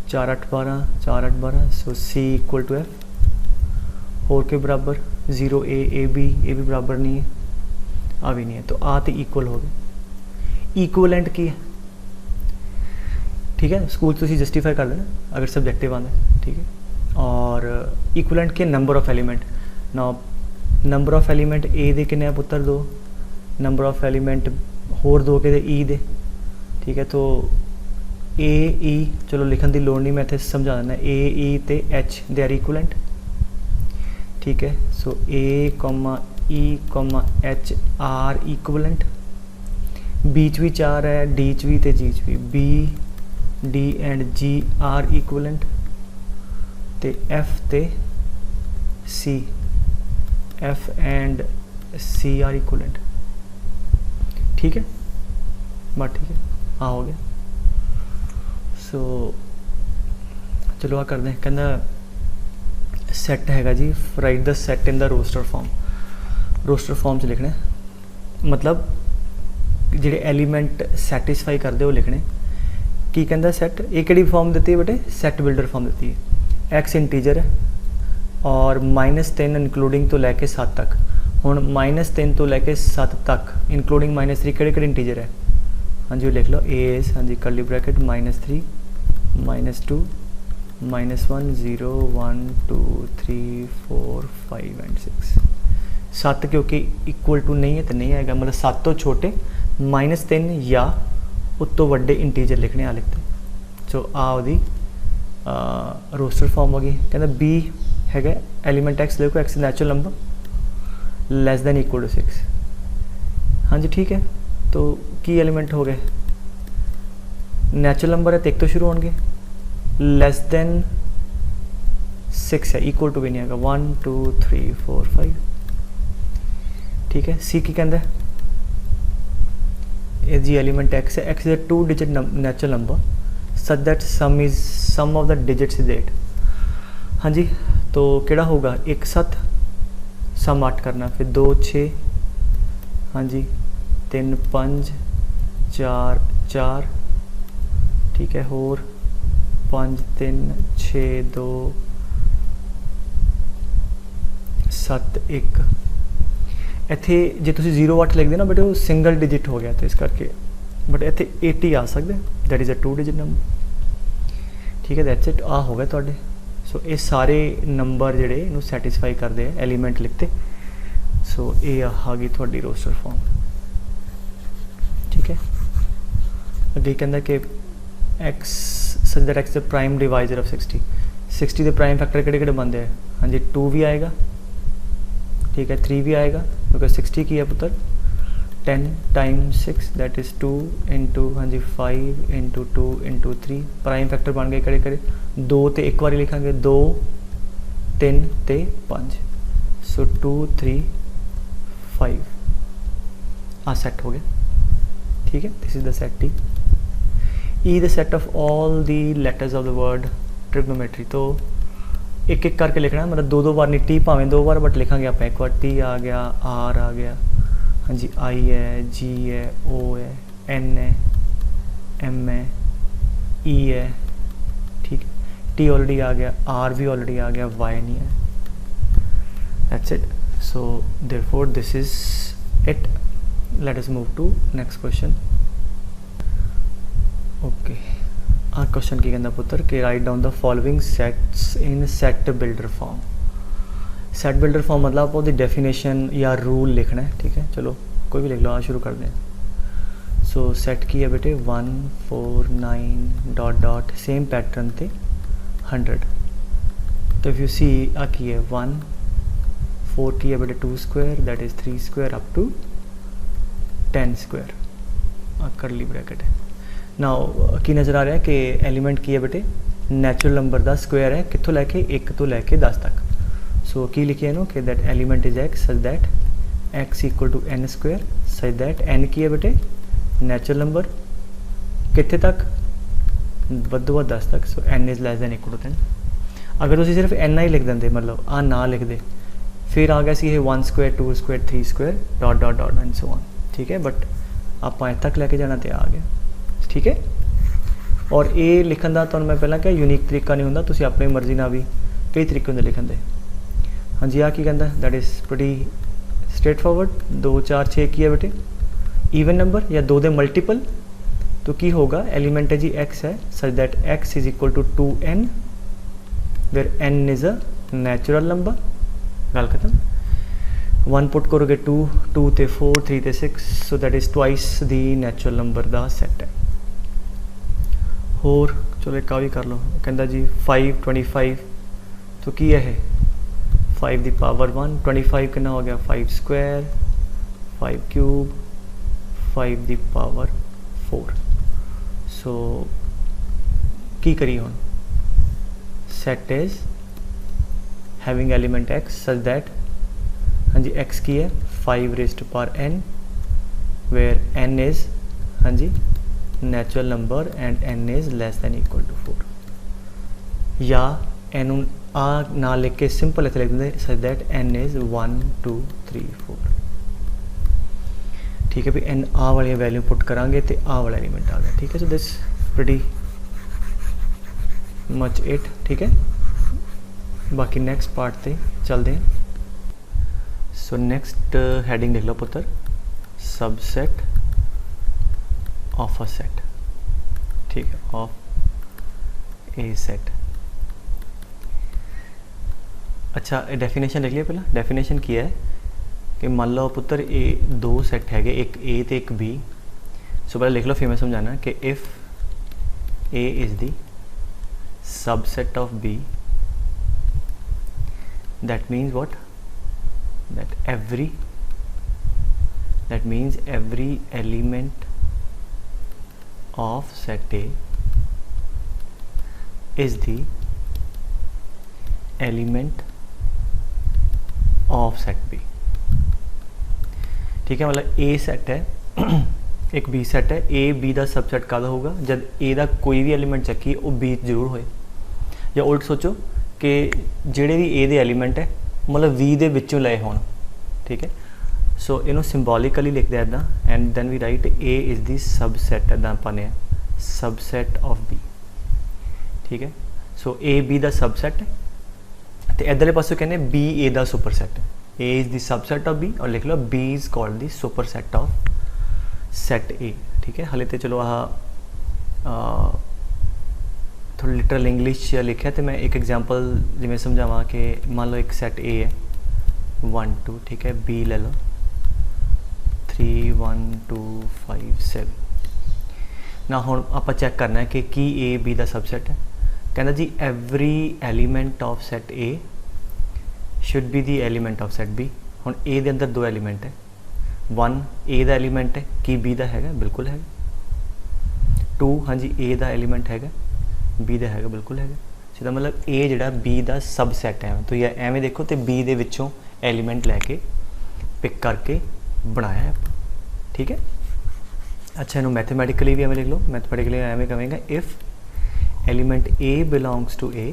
Speaker 1: 4 8 12 4 8 12 so C equal to F होर के बराबर 0 ए बी बराबर नहीं है आ भी नहीं है तो आ तो इक्वल हो गए। इक्विवेलेंट की है ठीक है स्कूल तुम जस्टिफाई कर देना अगर सब्जेक्टिव आंदा ठीक है। और इक्विवेलेंट के नंबर ऑफ एलीमेंट ना नंबर ऑफ एलीमेंट ए दे किन्ने पुत्र 2 नंबर ऑफ एलीमेंट होर 2 के ई दे ठीक है। तो ए ई चलो लिखने की लोड़ नहीं मैं इतने समझा देना ए ई ते एच दे आर इक्विवेलेंट ठीक है। सो ए ई एच आर इक्विवेलेंट बीच भी 4 है डी च भी ते जी च भी B D and G are equivalent ते एफ ते C F and C are equivalent ठीक है बस ठीक है हाँ हो गया। सो चलो आ कर दें कहना सैट हैगा जी right the set in the roster form च लिखने मतलब जिहड़े एलीमेंट सैटिस्फाई करते वो लिखने की कहता सैट ये किहड़ी फॉर्म दी है बेटे सैट बिल्डर फॉर्म दी है एक्स इंटीजर है और -3 इंक्लूडिंग तो लैके 7 तक हुण -3 तो लैके 7 तक इंक्लूडिंग -3 किहड़े इंटीजर है हाँ जी लिख लो ए इज हाँ जी कर्ली ब्रैकेट -3 -2 -1 0 1 2 3 4 5 एंड 6 7 क्योंकि इक्वल टू नहीं है तो नहीं आएगा, मतलब 7 तो छोटे -3 या उत्तों वड्डे इंटीजर लिखने आ लिखते। सो आ ਉਹਦੀ रोस्टर फॉर्म हो गई। कहना बी है एलिमेंट एक्स लिखो, x natural number less than equal to 6। हाँ जी ठीक है, तो की एलिमेंट हो गए नेचुरल नंबर है तो एक तो शुरू होंगे, लेस दैन 6 है, इक्वल टू भी नहीं आएगा 1 2 3 4 5। ठीक है, सी की कहता है ये जी एलिमेंट एक्स है, x is a 2 digit natural number such that sum of the digits is 8। हाँ जी, तो केड़ा होगा 1 7 सम 8 करना, फिर 2 6, हाँ जी 3 5 4 4, ठीक है, होर 5 3 6 2 7 1। इत्थे जे तुसीं 0 8 लिखदे ना बेटे वो सिंगल डिजिट हो गया, तो इस करके बट इत्थे 80 आ सकदे, that is a 2 digit number. ठीक है, दैट्स इट, आ हो गए तुहाडे। सो ये सारे नंबर जिहड़े इनू सैटिस्फाई करते हैं एलीमेंट लिखते। सो ये आ गई तुहाडी रोस्टर फॉर्म। ठीक है, अगे कहंदा कि x such that x the prime divisor of 60। 60 के प्राइम फैक्टर किहड़े किहड़े बनते हैं? हाँ जी 2 भी आएगा, ठीक है 3 भी आएगा, क्योंकि 60 की है पुत्र 10 टाइम्स 6 दैट इज़ 2 इंटू, हाँ जी 5 इंटू 2 इंटू 3। प्राइम फैक्टर बन गए किहड़े किहड़े? 2 तो एक बार लिखांगे, 2 3 ते 5। सो 2 3 5 आ सेट हो गया। ठीक है, this is the set T. E the set of all the letters of the word trigonometry. तो एक एक करके लिखना, मतलब दो बार नहीं, टी भावें 2 बार बट लिखांगे आप एक बार। टी आ गया, आर आ गया, हाँ जी आई है, जी है, ओ है, एन है, एम है, ई है। ठीक है, टी ऑलरेडी आ गया, आर भी ऑलरेडी आ गया, वाई नहीं है। That's it. So therefore this is it. Let us move to next question. Okay, आ क्वेश्चन की कहना पुत्र कि write down the following sets in set builder form. Set builder form मतलब आप उसकी डेफिनेशन या रूल लिखना है। ठीक है, चलो कोई भी लिख लो, आ शुरू कर दें। सो सेट की है बेटे 1 4 9 डॉट डॉट सेम पैटर्न थे 100। तो इफ यू सी आ की है 1 4 की है बेटे 2 square that is 3 square up to 10 square, curly bracket है। नाउ की नज़र आ रहा है कि एलिमेंट की है बेटे नेचुरल नंबर का स्क्वायर है, कितों लैके 1 तो लैके 10 तक। सो की लिखिए नो कि that element is x such that x equal to N square such that n की है बेटे नेचुरल नंबर कितने तक? वधो वध 10 तक। So N is less than equal to 10। अगर तुम सिर्फ एन ही लिख देंगे, मतलब आ ना लिख दे, फिर आ गया सी 1 square 2 square 3 square dot dot dot and so on. ठीक है, बट आप तक लैके जाना तो आ गया। ठीक है, और ये लिखन का तो मैं पहला क्या यूनीक तरीका नहीं होंगे, तुम अपनी मर्जी ना भी कई तरीके होंगे लिखन के। हाँ जी, आ की कहता that is pretty straight forward. 2 4 6 की है बेटे ईवन नंबर या 2 दे मल्टीपल, तो की होगा एलिमेंट है जी एक्स है such that x is equal to 2n where n is a natural number. गल खत्म। 1 पुट करोगे 2 2 ते 4 3 ते 6, सो that is twice the natural number का सैट है। होर चलो एक भी कर लो, कहता जी 5 25, तो की है 5 दी पावर 1, 25 कितना हो गया 5 square 5 cube 5 the power 4। So की करिए हम set is having element X such that, हाँ जी एक्स की है 5 raised to power n where n is, हाँ जी natural number and n is less than equal to 4। या n आ ना लिख के सिंपल इतने लिख देंगे सच दैट n इज़ 1 2 3 4। ठीक है भी, n आ वाली वैल्यू पुट करांगे तो आ वाला एलिमेंट आ गया। ठीक है, so this pretty much it. ठीक है, बाकी नेक्स्ट पार्ट पे चलते हैं। सो नेक्स्ट हेडिंग लिख लो पुत्र, सबसेट ऑफ अ सेट। ठीक है, ऑफ ए सेट। अच्छा डेफिनेशन लिख लिया पहला। डेफिनेशन की है कि मान लो पुत्र ए दो सैट है, एक ए तो एक बी। सो पहले लिख लो, फिर मैं समझाना कि if A is the subset of B, that means what, that means every element of set A is the element of set B। ठीक है, मतलब A सेट है एक B सेट है, A B का सबसेट कद होगा जब A का कोई भी एलिमेंट चक्की वो B जरूर होए। या उल्ट सोचो कि ਜਿਹੜੇ भी A ਦੇ एलिमेंट है मतलब V ਦੇ ਵਿੱਚੋਂ ਲਏ ਹੋਣ। ठीक है, सो इनू ਸਿੰਬੋਲਿਕਲੀ लिखते हैं इदा, and then we write A is the subset, इदा ਆਪਾਂ ने सबसैट ऑफ B। ठीक है, सो A B का सबसैट है तो इधरले पासों कहने B A का सुपरसैट है। A is the subset of B और लिख लो B is called the superset of set A। ठीक है, हाले तो चलो थोड़ा लिटरल इंग्लिश लिखा तो मैं एक एग्जांपल जिमें समझावा कि मान लो एक सैट A है 1 2, ठीक है, B ले लो 3 1 2 5 7 ना। हुण आपां चैक करना है कि की A B का सबसैट है। कहना जी every element of set A should be the element of set B। हुण A दे अंदर दो एलीमेंट है, 1 A का एलीमेंट है, की B का है, बिल्कुल है। 2 हाँ जी A का एलीमेंट है, B का है, बिल्कुल है। सीधा मतलब A जिहड़ा B का सबसैट है। तो या एवें देखो तो B दे विचों एलीमेंट लैके पिक करके बनाया है। ठीक है, अच्छा इनू मैथमेटिकली भी एवें लिख लो। मैथमेटिकली एवें कहेंगे if element A belongs to A।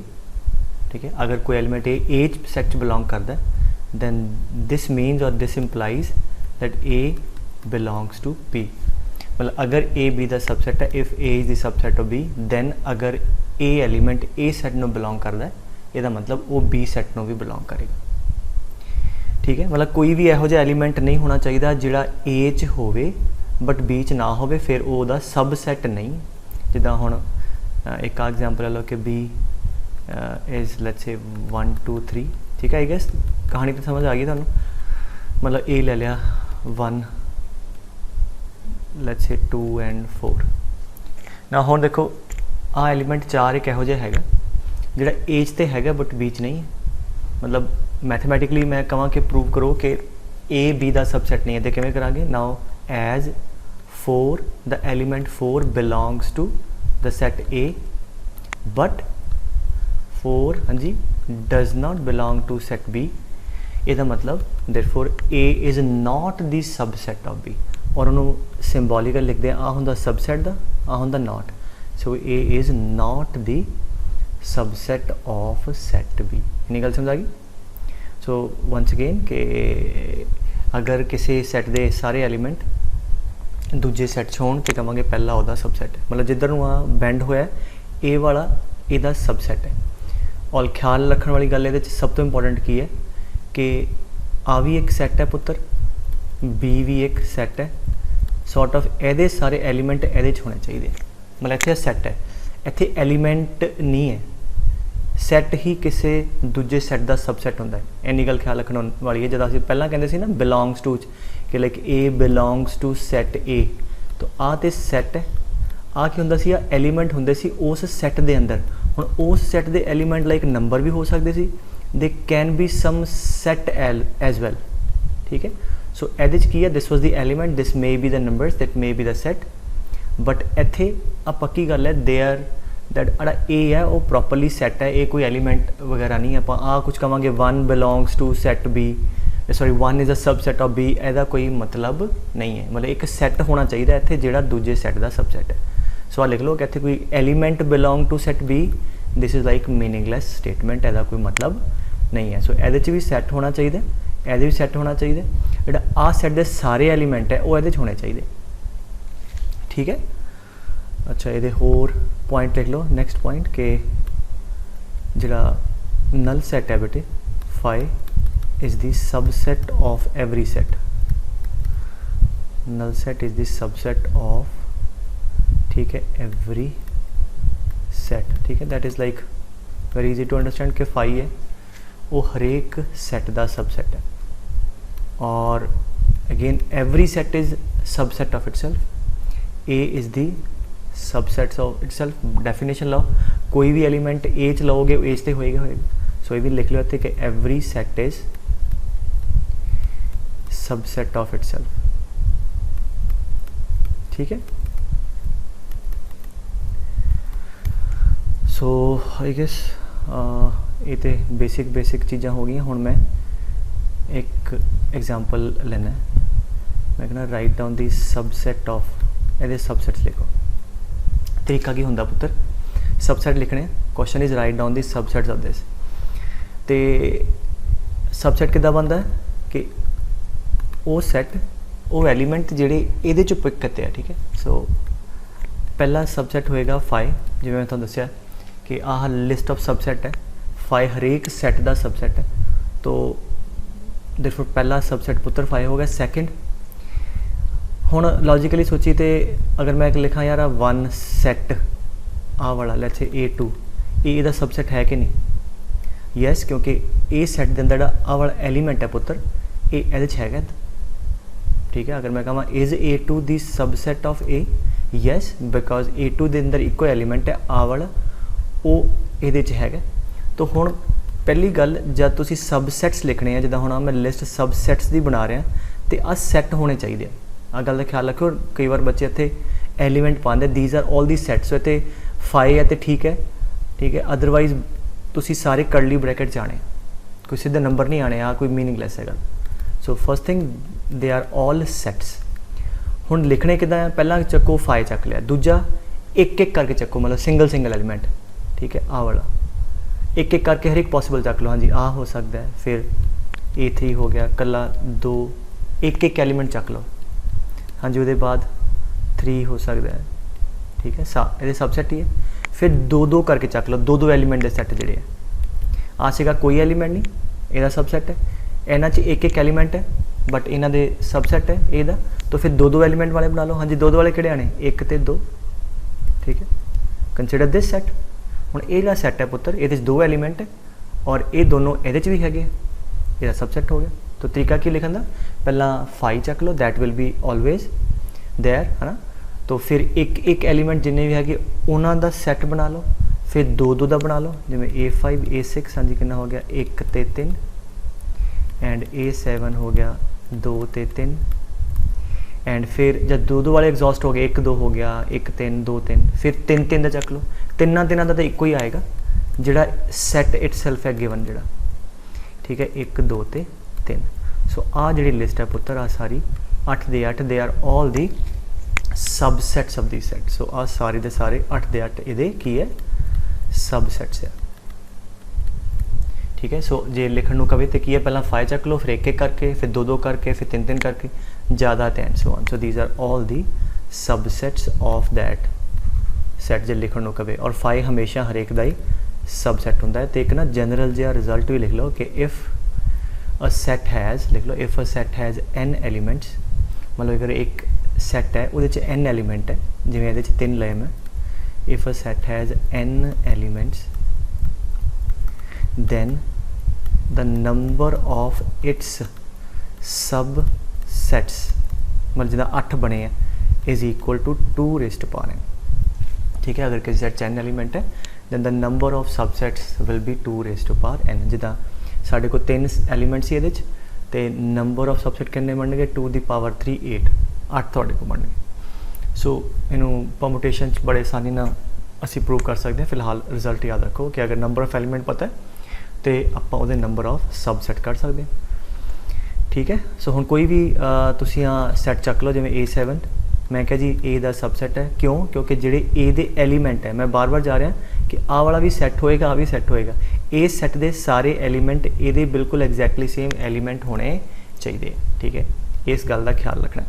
Speaker 1: ठीक है, अगर कोई एलीमेंट A सेट बिलोंग करता है दैन दिस मीन्स और this implies that A belongs to B। मतलब अगर A B का सबसैट है, if A is the subset of B, then अगर A एलीमेंट A सैट में बिलोंग करता है यदा मतलब वो B सैट में भी बिलोंग करेगा। ठीक है, मतलब कोई भी यहो जिहा एलीमेंट नहीं होना चाहिए जिहड़ा A च होवे बट B च ना होवे, फिर ओहदा सबसैट नहीं। जिद्दां हुण एक एग्जांपल ले लो कि B इज़ लेट्स से 1 2 3। ठीक है, आई गेस कहानी तो समझ आ गई तुहानूं। मतलब A ले लिया 1 लेट्स से 2 एंड 4 ना। हुण देखो आ एलीमेंट 4 एक यहो जिहा हैगा जिहड़ा A च ते हैगा बट B च नहीं है। मतलब मैथमेटिकली मैं कहां कि प्रूव करो कि A B का सबसैट नहीं है। तो किवें करांगे, now as 4 the element 4 belongs to the set A but 4 हाँ जी does not belong to set B। इसका मतलब therefore A is not the subset of B। और उन्होंने सिंबॉलिकल लिखते हैं, आ हुंदा सबसैट दा, आ हुंदा not. So A is not the subset of set B। इन्नी गल समझ आ गई। सो वंस अगेन कि अगर किसी सैट के सारे एलीमेंट दूजे सैट च होण तो कहांगे पहला उहदा सबसैट है। मतलब जिधर नूं आ बैंड होया ए वाला इहदा सबसैट है। और ख्याल रखने वाली गल इहदे च सब तो इंपॉर्टेंट की है कि आ भी एक सैट है पुत्र, बी भी एक सैट है। सॉर्ट ऑफ एदे सारे एलीमेंट एदे च होने चाहिए। मतलब इत्थे सैट है, इत्थे एलीमेंट नहीं है, सैट ही किसी दूजे सैट का सबसैट होंदा है। इन्नी गल ख्याल रखने वाली है। जब असीं पहलां कहंदे सी ना बिलोंग्स टू कि like A belongs to set A, तो आ ते सैट है, आ की हुंदा सी आ एलीमेंट हुंदे सी उस सैट दे अंदर। हुण उस सैट दे एलीमेंट लाइक नंबर भी हो सकते सी, they can be some set as well. ठीक है, सो एहदे च की है this was the element, this may be the numbers, that may be the set. But इत्थे आ पक्की गल है देयर दैट अड़ा ए है वो प्रॉपरली सैट है, ये कोई एलीमेंट वगैरह नहीं है। आप आ कुछ कहेंगे 1 belongs to set B, sorry 1 is a subset of B, ਇਹਦਾ कोई मतलब नहीं है। मतलब एक सैट होना चाहिए इत्थे जिहड़ा दूजे सैट का सबसैट है। सो आ लिख लो कि इत्थे कोई element belong to set B, this is like meaningless statement, ਇਹਦਾ कोई मतलब नहीं है। सो ਇਹਦੇ च भी सैट होना चाहिए, ਇਹਦੇ भी सैट होना चाहिए, जिहड़ा आ सैट के सारे एलीमेंट है वो ਇਹਦੇ च होने चाहिए। ठीक है, अच्छा ये होर पॉइंट लिख लो। नैक्सट पॉइंट के जिहड़ा नल सैट है बेटे phi is the subset of every set. Null set is the subset of, ठीक है, एवरी सेट। ठीक है, that is like very easy to understand कि फाई है वो हरेक सैट का सबसैट है। और again every set is subset of itself. A is the subsets of itself. Definition लो, कोई भी एलिमेंट ए च लोगे ए से होएगा। सो ये भी लिख लो इत्थे कि every set is subset of itself. ठीक है। सो आई गेस ये तो बेसिक चीज़ां हो गई। हुण मैं एक एग्जाम्पल लेना है। मैं कहना write down the subset of, ये सबसेट्स लिखो। तरीका की होंदा पुत्र, सबसेट लिखने। Question is write down the subsets of this. तो सबसेट किद्दां बनदा है कि वो सैट वो एलीमेंट जिहड़े इहदे चों पिक किते हैं। ठीक है। सो पहला सबसैट होएगा 5, जिवें मैं तुहानूं दस्सिया कि आह लिस्ट ऑफ सबसैट है। 5 हरेक सैट का सबसैट है। तो देखो पहला सबसैट पुत्र 5 हो गया। सैकेंड हुण लॉजिकली सोची तो अगर मैं लिखा यार 1 सैट आ वाला लेट्स से A2, ये इहदा सबसैट है कि नहीं? यस, क्योंकि ए सैट के अंदर आ वाला एलीमेंट है पुत्र ये इहदे च हैगा। ठीक है। अगर मैं कहा is A2 the subset of A, yes, because A2 के अंदर इको एलीमेंट है आ वाला वो ये है। तो हुण पहली गल जब तुसी सबसैट्स लिखने हैं, जिदा हुण मैं लिस्ट सबसैट्स की बना रहा तो आ सैट होने चाहिए। आ गल का ख्याल रखो। कई बार बच्चे इत्थे एलीमेंट पाते these are all the sets, तो इत्थे 5 है तो ठीक है। ठीक है। अदरवाइज तुसी सारे कर्ली ब्रैकेट च आने, कोई सीधे नंबर नहीं आने। आ कोई मीनिंगलैस है गल। So first thing they are all sets. हुण लिखने किदा है, पहला चक्को 5 चक लिया, दूजा एक एक करके चक्को, मतलब सिंगल एलीमेंट। ठीक है। आ वाला एक एक करके हर एक पॉसिबल चक लो। हाँ जी, आ हो सकता है। फिर A3 हो गया, कला 2 एक एक एलीमेंट चक लो। हाँ जी, उसके बाद 3 हो सकता है। ठीक है। ये सबसैट ही है। फिर 2 करके चक लो, 2 एलीमेंट के सैट जोड़े आ सीगा कोई एलीमेंट नहीं, यदा सबसैट है। इन्हां च एक एक एलीमेंट है बट इन्हां दे सबसैट है यदा। तो फिर 2 एलीमेंट वाले बना लो। हाँ जी, 2 वाले किहड़े आने? 1 ते 2। ठीक है। Consider this set. हुण ये जिहड़ा सैट है पुत्र ये 2 एलीमेंट है और ये दोनों ये भी है, यदा सबसैट हो गया। तो तरीका की लिखन का, पहला 5 चक लो, that will be always there, है ना। तो फिर एक एलीमेंट जिन्ने भी है उन्हों का सैट बना लो। फिर 2 का बना लो, जिमें A5 A6 हाँ जी कितना हो गया 1 ते 3 एंड A7 हो गया 2 ते 3 एंड फिर जब 2 वाले एग्जॉस्ट हो गए 1 2 हो गया 1 3 2 3 फिर 3 का चक लो। तिना का तो एक ही आएगा जोड़ा सैट इट सैल्फ है गिवन जोड़ा। ठीक है। 1 2 ते 3। सो आ जी लिस्ट है पुत्र आ सारी 8 दे 8 they are all the subsets of the set. So आ सारे दे सारे 8 दे 8 ये की है सबसैट्स है। ठीक है। सो जे लिखण नूं कवे तो की है पहला 5 चक लो, फिर एक एक करके, फिर 2 करके, फिर 3 करके, ज़्यादा तो and so on. So these are all the subsets of that set जे लिखण नूं कवे। और 5 हमेशा हरेक का ही सबसैट होंदा है। तो एक ना जनरल जिहा रिजल्ट भी लिख लो कि इफ़ अ सैट हैज़, लिख लो if a set has n elements, मतलब अगर एक सैट है वो n एलीमेंट है, जिवें ये 3 लए मैं। If a set has n elements then the number of its subsets, मतलब जिदा 8 बने हैं is equal to 2 raise to power n। ठीक है। अगर किसी सेट 10 एलीमेंट है then the number of subsets will be 2 raise to power n। जिदा साढ़े को 3 एलीमेंट्स ये तो नंबर ऑफ सबसेट कितने बनने 2 दी पावर 3 8 थोड़े को बनने। सो इनू परमुटेशन बड़े आसानी ना असी प्रूव कर सकते हैं। फिलहाल रिजल्ट याद रखो कि अगर नंबर ऑफ एलीमेंट पता है तो आपां उहदे नंबर ऑफ सबसैट कर सकते हैं। ठीक है। सो हुण कोई भी तुसीं सैट चक लो, जिवें A7 मैं क्या जी ए का सबसैट है। क्यों? क्योंकि जिहड़े ए दे एलीमेंट है, मैं बार बार जा रहा कि आ वाला भी सैट होएगा, आ भी सैट होएगा। ए सैट दे सारे एलीमेंट ये बिल्कुल एग्जैक्टली सेम एलीमेंट होने चाहिए। ठीक है। इस गल का ख्याल रखना।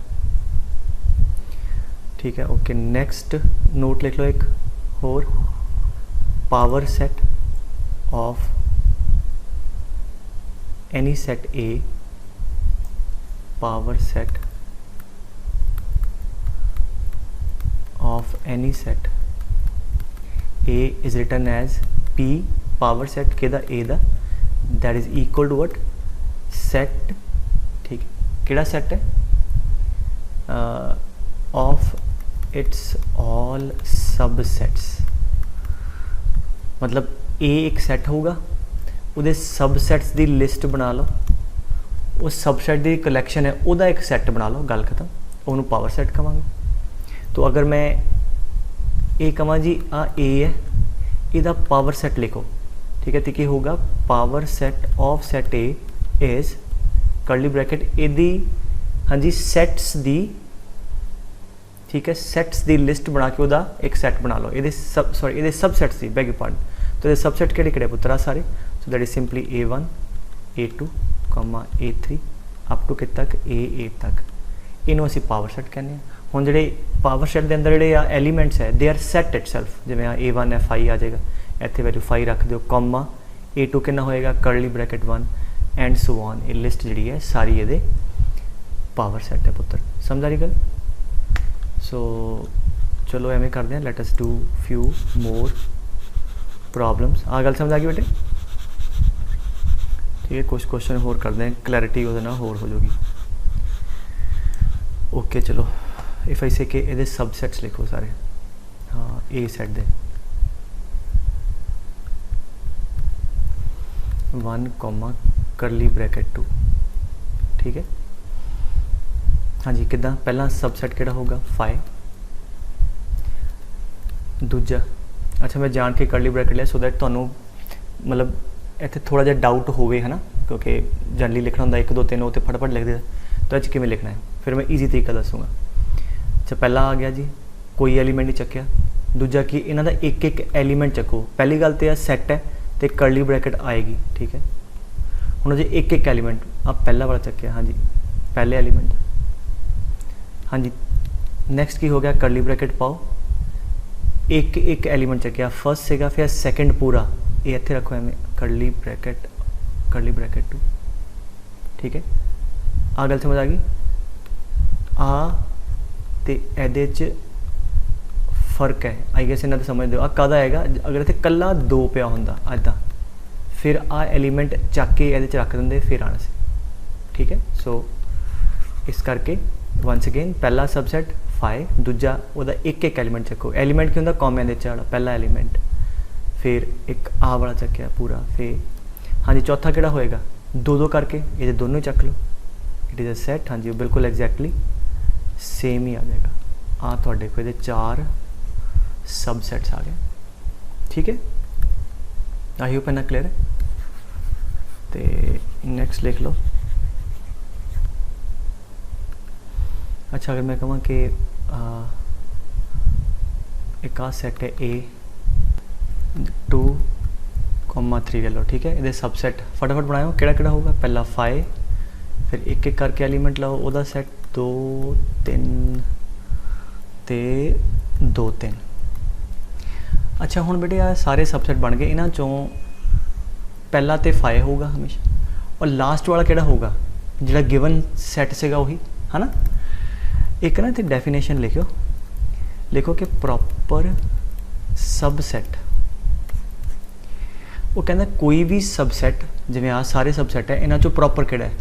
Speaker 1: ठीक है। ओके। नैक्सट नोट लिख लो एक होर, power set of any set A, power set of any set A is written as P, power set के दा A दा, that is equal to what set, ठीक है, किहड़ा सेट है, ऑफ इट्स ऑल सबसैट्स, मतलब ए एक set होगा, ਉਹਦੇ सबसैट्स ਦੀ लिस्ट बना लो, उस सबसैट ਦੀ कलैक्शन है ਉਹਦਾ एक सैट बना लो, गल खत्म, ਉਹਨੂੰ पावर सैट कहांगे। तो अगर मैं ये कहां जी आ ए है, ਇਹਦਾ पावर सैट लिखो, ठीक है, तो क्या होगा, power set of set A is curly bracket ਇਹਦੀ हाँ जी सैट्स दी, ठीक है, सैट्स दी लिस्ट बना के ਉਹਦਾ एक सैट बना लो, ਇਹਦੇ सबसैट्स दी, बैग पार्ट, तो ये सबसैट किहड़े किहड़े पुत्तरा सारे, so that is simply A1 A2 A3 up to कित तक A8 तक, इनू असी पावर सैट कहने हैं। हुण जिहड़े पावर सैट दे अंदर जिहड़े आ एलीमेंट्स है दे आर सैट इटसेल्फ, जिवें आ A1 है 5 आ जाएगा, इत्थे वैल्यू 5 रख दिओ, कॉमा A2 कितना होएगा करली ब्रैकेट 1 एंड सो ऑन, ये लिस्ट जिहड़ी है सारी इहदे पावर सैट है पुत्तर, समझ आ रही गल। सो चलो एवें करते हैं, let us do few more problems. आ गल समझ आ गई बेटे, ठीक है, कुछ क्वेश्चन होर करते हैं, क्लैरिटी वो होर हो जाएगी। ओके चलो, इफ आई से कि ये सबसैट्स लिखो सारे, हाँ ए सैट दे 1 कॉमा करली ब्रैकेट 2, ठीक है, हाँ जी, किदा पहला सबसैट किहड़ा होगा 5, दूजा, अच्छा मैं जान के करली ब्रैकेट लिया सो दैट तुहानू मतलब इत्थे थोड़ा जिहा डाउट होवे है ना, क्योंकि जनरली लिखना होंदा 1 2 3 उत्ते फटाफट लिख दे, तो अच किवें लिखना है फिर मैं ईजी तरीका दसूँगा। अच्छा पहला आ गया जी, कोई एलीमेंट नहीं चक्या, दूजा कि इन्हां दा एक एक एलीमेंट चक्को, पहली गल तो सैट है तो करली ब्रैकेट आएगी, ठीक है, हुण जी एक एक एलीमेंट आ पहला वाला चक्या, हाँ जी पहले एलीमेंट, हाँ जी नैक्सट की हो गया करली ब्रैकेट पाओ, एक एक एलीमेंट चक्या, फर्स्ट सेगा फिर सैकेंड पूरा, ये इत्थे रखो एवें करली ब्रैकेट 2, ठीक है, आ गल समझ आ गई। आ ते एहदे च फर्क है, आई गेस इन्हां दा समझ दो, आ कद आएगा अगर इत्थे कल्ला 2 पिया हुंदा इदां, फिर आ एलीमेंट चक के एहदे च रख देंदे फिर आना सी, ठीक है। सो इस करके वंस अगेन पहला सबसैट 5, दूजा वह एक एक एलीमेंट चको, एलीमेंट की होंगे कॉमे दे वाला पहला एलीमेंट, फिर एक आ वाला चक्या पूरा, फिर हाँ जी चौथा किहड़ा होएगा 2 2 करके ये दोनों चक लो, इट इज़ अ सैट, हाँ जी बिल्कुल एग्जैक्टली सेम ही आ जाएगा। आ तुहाडे कोल 4 सबसैट्स आ गए, ठीक है, आई होप इन्ना क्लीयर है। तो नैक्सट लिख लो। अच्छा अगर मैं कहूँ कि एक आ सैट है A2,3 ले लो, ठीक है, ये सबसैट फटाफट बनाओ, किहड़ा होगा, पहला 5, फिर एक एक करके एलीमेंट लाओ, वह सैट 2 3 ते 2 3। अच्छा हुण बेटे आ सारे सबसैट बन गए, इन्हां चों पहला तो 5 होगा हमेशा, और लास्ट वाला किहड़ा होगा जिहड़ा गिवन सैट सीगा वही, है ना। एक ना तो डेफिनेशन लिखो कि प्रॉपर सबसैट, वो कहता कोई भी सबसैट जिवें आ सारे सबसैट है, इन्हां चों प्रॉपर किहड़ा है,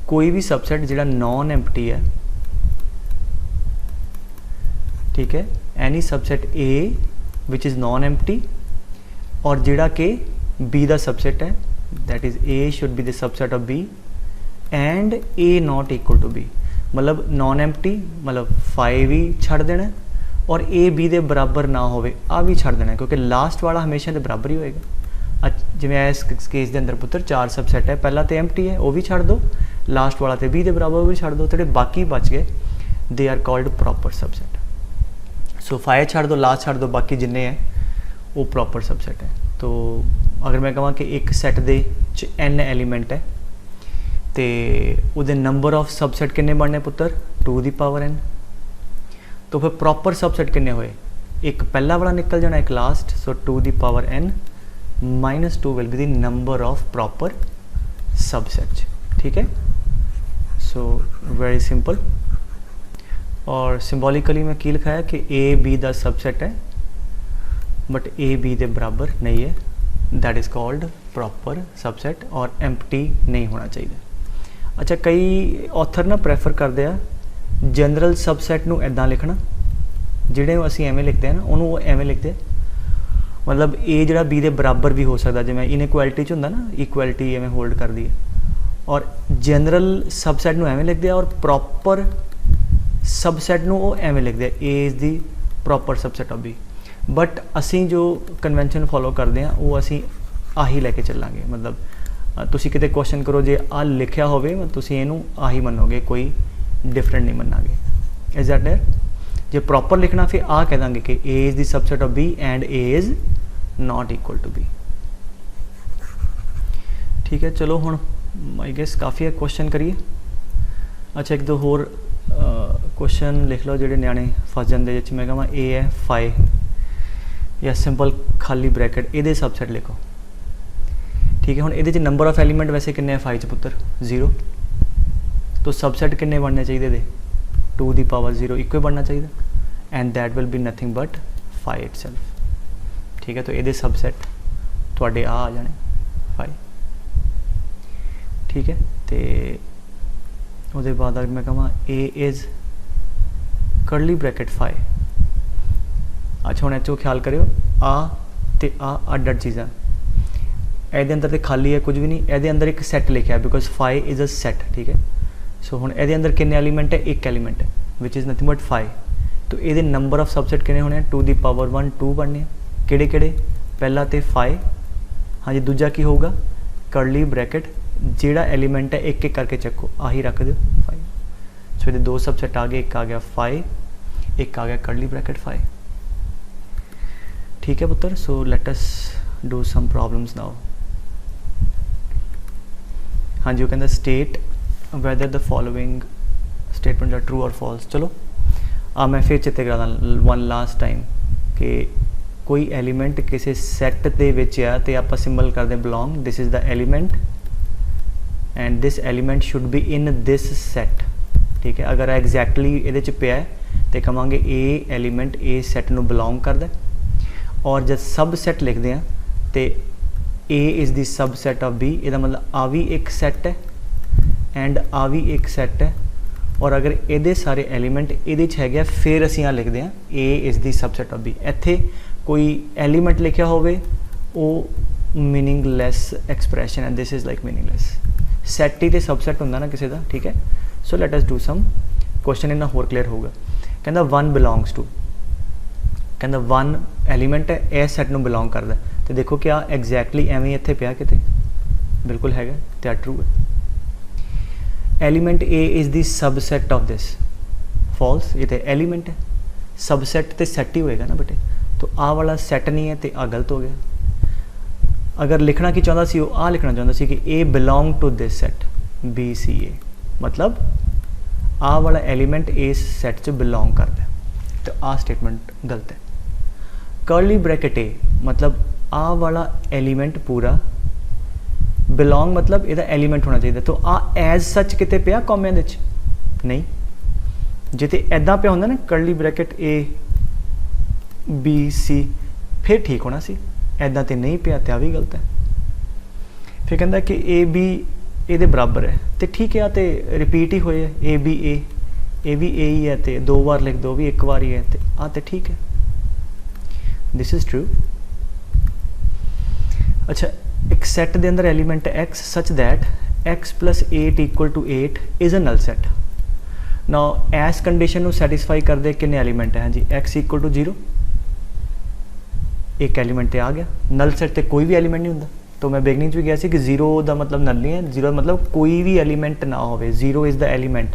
Speaker 1: कोई भी सबसैट जिहड़ा नॉन एम्प्टी है, ठीक है, any subset A which is non empty, और जिहड़ा कि बी दा सबसैट है, that is A should be the subset of B and A not equal to B, मतलब नॉन एम्प्टी मतलब 5 ही छड़ देना और ए बी दे बराबर ना होवे आ भी छड़ देना, क्योंकि लास्ट वाला हमेशा दे बराबर ही होएगा। जिवें इस केस के अंदर पुत्र 4 सबसैट है, पहला तो एम्प्टी है वो भी छड़ दो, लास्ट वाला तो बी दे बराबर भी छड़ दो, तो बाकी बच गए they are called proper subset. So 5 छड़ दो, लास्ट छड़ दो, बाकी जिन्ने हैं वो प्रॉपर सबसैट है। तो अगर मैं कहां कि एक सैट दे n एलीमेंट है तो उहदे नंबर ऑफ सबसैट किन्ने बनने पुत्र 2 दी पावर n, तो फिर प्रॉपर सबसैट किन्ने होए, एक पहला वाला निकल जाना एक last, so 2 the power n -2 will be the number of proper subsets, ठीक है। सो वेरी सिंपल, और सिंबॉलिकली मैं की लिखा है कि ए बी दा सबसैट है बट ए बी दे बराबर नहीं है, दैट इज़ कॉल्ड प्रॉपर सबसैट और एम्प्टी नहीं होना चाहिए। अच्छा, कई ऑथर ना प्रैफर करते हैं जनरल सबसैट नूं इदां लिखना, जिहड़े असीं एवें लिखते हैं ना उन्होंने एवें लिखते, मतलब ए जिहड़ा बी दे बराबर भी हो सकता, जिवें इनइक्वैलिटी च हुंदा ना इक्वैलिटी एवें होल्ड कर दी है, और जनरल सबसैट नूं एवें लिखते हैं और प्रॉपर सबसैट नूं वो एवें लिखते हैं A is the proper subset of B. But असी जो कन्वेंशन फॉलो करते हैं वो असी आही लैके चलांगे, मतलब तुसी किते क्वेश्चन करो जे आ लिखिया होवे तुसी इहनूं आही मनोगे, कोई डिफरेंट नहीं मनागे। Is that clear? जे प्रॉपर लिखना फिर आ कह देंगे कि A is the subset of B and A is not equal to B. ठीक है, चलो हुण आई गेस काफ़ी है, क्वेश्चन करिए। अच्छा, एक दो होर क्वेश्चन लिख लो जिहड़े न्याणे फस जांदे, जिस मैं कहां ए है फाइ या सिंपल खाली ब्रैकेट ये सबसैट लिखो। ठीक है, हुण ये नंबर ऑफ एलीमेंट वैसे किन्ने फाइ च पुत्र 0, तो सबसैट किन्ने बनने चाहिए दे 2 दी पावर 0 इक्को ही बनना चाहिए, and that will be nothing but phi itself. ठीक है, तो ये सबसैट तुहाडे आ जाने फाइ। ठीक है, तो उसके बाद अगर मैं कहां A is curly bracket phi. अच्छा, हुण इत्थों ख्याल करियो आ ते आ अड अड चीज़ां, ये अंदर तो खाली है कुछ भी नहीं, ये अंदर एक सैट लिखा है because phi is a set. ठीक है, सो हुण ये अंदर कितने एलीमेंट है, एक एलीमेंट है which is nothing but phi. तो ये नंबर ऑफ सबसैट कितने होने 2 दी पावर 1 2 बनने, किहड़े किहड़े, पहला तो फाइ, हाँ जी, दूजा की होगा करली ब्रैकेट, जिहड़ा एलीमेंट है एक एक करके चक्को आही रख दो फाइ। सो ये 2 सबसैट आ गए, एक आ गया फाइ, एक आ गया करली ब्रैकेट फाइ। ठीक है पुत्र, so let us do some problems now. हाँ जी, वो कहता state whether the following statement are true और फॉल्स। चलो मैं फिर चेते करा वन लास्ट टाइम कि कोई एलीमेंट किसी सैट दे विच आ ते आपां सिंबल करदे belong, this is the element and this element should be in this set. ठीक है, अगर एग्जैक्टली ये पिया है तो कहांगे ए एलीमेंट ए सैट नूं बिलोंग करदा, और जब सब सैट लिखते हैं तो ए इज़ दी सब सैट ऑफ बी, इसका मतलब आ भी एक सैट है एंड आ भी एक सैट है, और अगर ये सारे एलीमेंट ये है फिर असी आ लिखते हैं ए इज़ दी सब सैट ऑफ बी। इत्थे कोई एलीमेंट लिखा होवे वो मीनिंगलैस एक्सप्रैशन है, this is like meaningless. Set ही तो सबसैट होंदा ना किसी का। ठीक है, so let us do some question, इन्ना होर क्लीयर होगा। कहता 1 बिलोंग्स टू, कहता 1 एलीमेंट है ए सैट नूं बिलोंग करदा, तो देखो क्या एग्जैक्टली एवें इत्थे पिया किते, बिल्कुल हैगा, तो ट्रू है। Element A is the subset of this, false, ये तो एलीमेंट है, सबसैट तो सैट ही होएगा ना बेटे, तो आ वाला सैट नहीं है तो आ गलत हो गया। अगर लिखना की चाहता सी, आ लिखना चाहता सी कि A belong to this set B C A, मतलब आ वाला एलीमेंट ए सैट च बिलोंग करता है, तो आ स्टेटमेंट गलत है। कर्ली ब्रैकेट ए मतलब आ वाला एलीमेंट पूरा, बिलोंग मतलब ਇਹਦਾ एलीमेंट होना चाहिए, तो आ एज सच किते पिया कॉमे दे नहीं, जिते ऐदा पिया होंदा ना curly bracket A B C फिर ठीक होना सी, ऐदा तो नहीं पिया तो भी गलत है। फिर कहता कि ए बी ये बराबर है, तो ठीक है, तो रिपीट ही होए ए बी ए भी ए ही है, तो 2 बार लिख दो भी 1 बार ही है, तो आ तो ठीक है, दिस इज़ ट्रू। अच्छा, एक सैट के अंदर एलीमेंट है x such that x + 8 = 8 is a null set. Now एस कंडीशन को सैटिस्फाई कर दे कितने एलीमेंट है, हाँ जी x = 0, एक एलीमेंट आ गया। नल सैट तो कोई भी एलीमेंट नहीं होंदा, तो मैं बिगनिंग भी गया कि 0 का मतलब नल नहीं है, 0 मतलब कोई भी एलीमेंट ना हो, 0 इज़ द एलीमेंट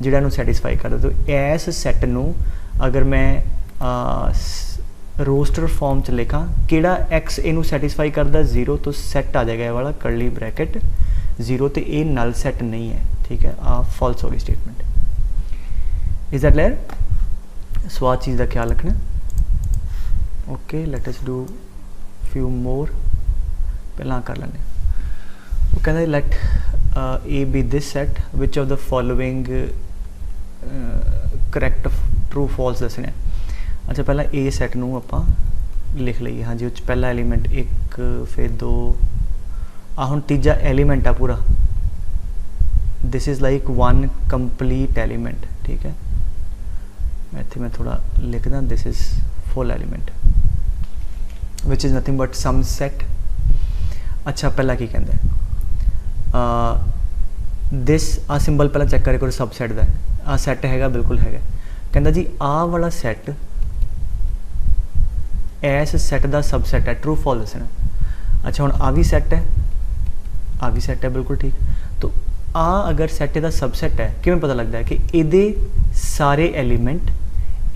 Speaker 1: जिहड़ा सैटिस्फाई कर दे। तो इस सैट नूं अगर मैं रोस्टर फॉर्म च लिखा किहड़ा एक्स इनू सैटिस्फाई करता 0, तो सैट आ जाएगा ये वाला कर्ली ब्रैकेट 0, तो ये नल सैट नहीं है। ठीक है, आ फॉल्स हो गई statement. Is that clear? So आ चीज़ का ख्याल रखना। Okay, let us do few more, पहला कर लें। वो कहते let A B this set which of the following correct true false दसने। अच्छा, पहला ए सैट नूं आपां लिख लीए, हाँ जी, पहला एलीमेंट 1 फिर 2 आ हुण तीजा एलीमेंट आ पूरा, this is like one complete element, ठीक है। इत्थे मैं थोड़ा लिखदा, this is full element which is nothing but some set. अच्छा पहला की कहंदा है, दिस आ सिंबल पहला चेक करे करो सबसैट दा, आ सैट हैगा, बिल्कुल हैगा। कहंदा जी आ वाला सैट एस सैट दा सबसैट है, ट्रू फॉल्स दसना। अच्छा हुण आ भी सैट है, आ भी सैट है, बिल्कुल ठीक। तो आ अगर सैट दा सबसैट है, किवें पता लगता है कि इहदे सारे एलीमेंट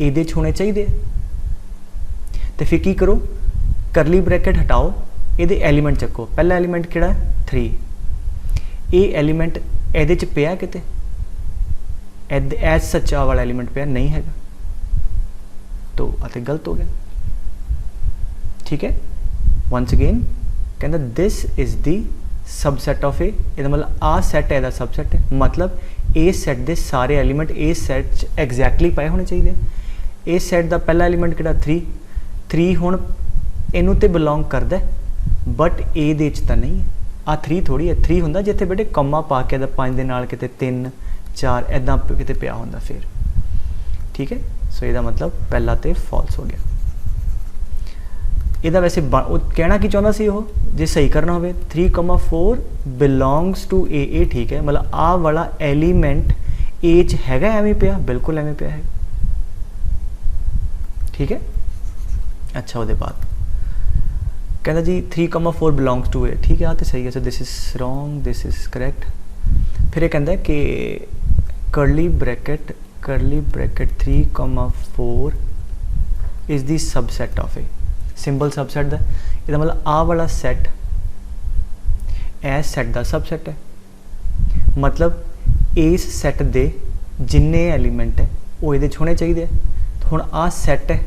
Speaker 1: इहदे च होने चाहिए। तो फिर की करो, करली ब्रैकेट हटाओ, इहदे एलीमेंट चक्को। पहला एलीमेंट किहड़ा है 3, ये एलीमेंट इहदे च पिया किते, एज सच आ वाला एलीमेंट पिया नहीं है, तो अते गलत हो गया, ठीक है। वंस अगेन कहंदा this is the subset of A, इहदा मतलब आ सैट है, सबसैट है, मतलब ए सैट दे सारे एलीमेंट ए सैट च एग्जैक्टली पाए होने चाहिए। ए सैट दा पहला एलीमेंट किहड़ा 3 हुण इनू ते बिलोंग करदा, बट ए दे च तां नहीं है। आ 3 थोड़ी है, 3 हुंदा जिथे बेटे कम्मा पा के 5 दे नाल किते 3 4 इदां किते पिया हुंदा फिर, ठीक है। सो इहदा मतलब पहला ते फॉल्स हो गया। इहदा वैसे कहना की चाहुंदा सी वो, जे सही करना होवे 3,4 बिलोंग्स टू ए, ठीक है, मतलब आ वाला एलीमेंट ए च हैगा, एवें पिया, बिल्कुल एवें पिया है, ठीक है। अच्छा उसके बाद कहता जी 3,4 बिलोंग्स टू ए, ठीक है, आ तो सही है। So this is wrong, this is correct. फिर ये कहता कि curly bracket 3,4 is the subset of A, symbol सबसैट दा, इहदा मतलब आ वाला सैट एस सैट दा सबसैट है, मतलब इस सैट दे जिन्ने एलीमेंट है वो इहदे च होने चाहिए। तो हुण आ सैट है,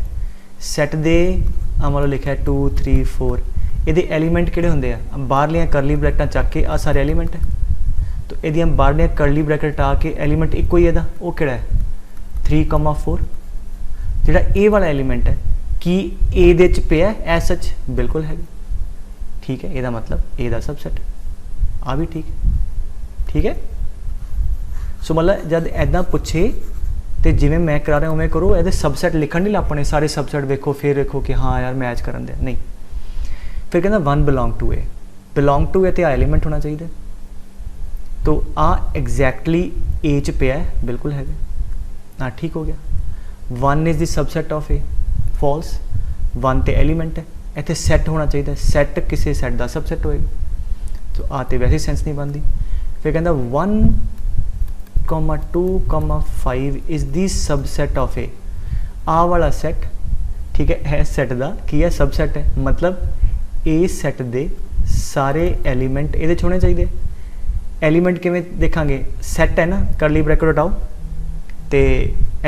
Speaker 1: सैट दे मतलब लिखा है 2 3 4, ये एलीमेंट किहड़े हुंदे आ, बाहरलियां करली ब्रैकेटां चक के आ सारे एलीमेंट है। तो इहदियां बाहरलियां करली ब्रैकेट हटा के एलीमेंट इक्को ही है, वो किहड़ा है 3,4। जिहड़ा ए वाला एलीमेंट है कि ए दे च पिया एज सच, बिल्कुल है, ठीक है। ਇਹਦਾ मतलब ए दा सबसैट आ भी ठीक है। सो मतलब जब ऐदा पूछे तो जिवें मैं करा रहा उवें करो, ये सबसैट लिखण नहीं लापने सारे सबसैट वेखो फिर देखो कि हाँ यार मैच करन दे, नहीं। फिर कहना 1 belong to A, belong to A तो आ एलीमेंट होना चाहिए, तो आ एग्जैक्टली ए च पिया है, बिल्कुल है, हाँ ठीक हो गया। 1 is the subset of A, false, 1 तो एलीमेंट है, इतने सैट होना चाहिए, सैट किसी सैट का सबसैट होएगा, तो आ तो वैसे सेंस नहीं बनती। फिर कहता 1,2,5 इज़ दी सबसैट ऑफ ए, आ वाला सैट, ठीक है सैट का की है सबसैट है, मतलब ए सैट दे सारे एलीमेंट ये होने चाहिए। एलीमेंट किवें देखांगे, सैट है ना, करली ब्रैकेट हटाओ तो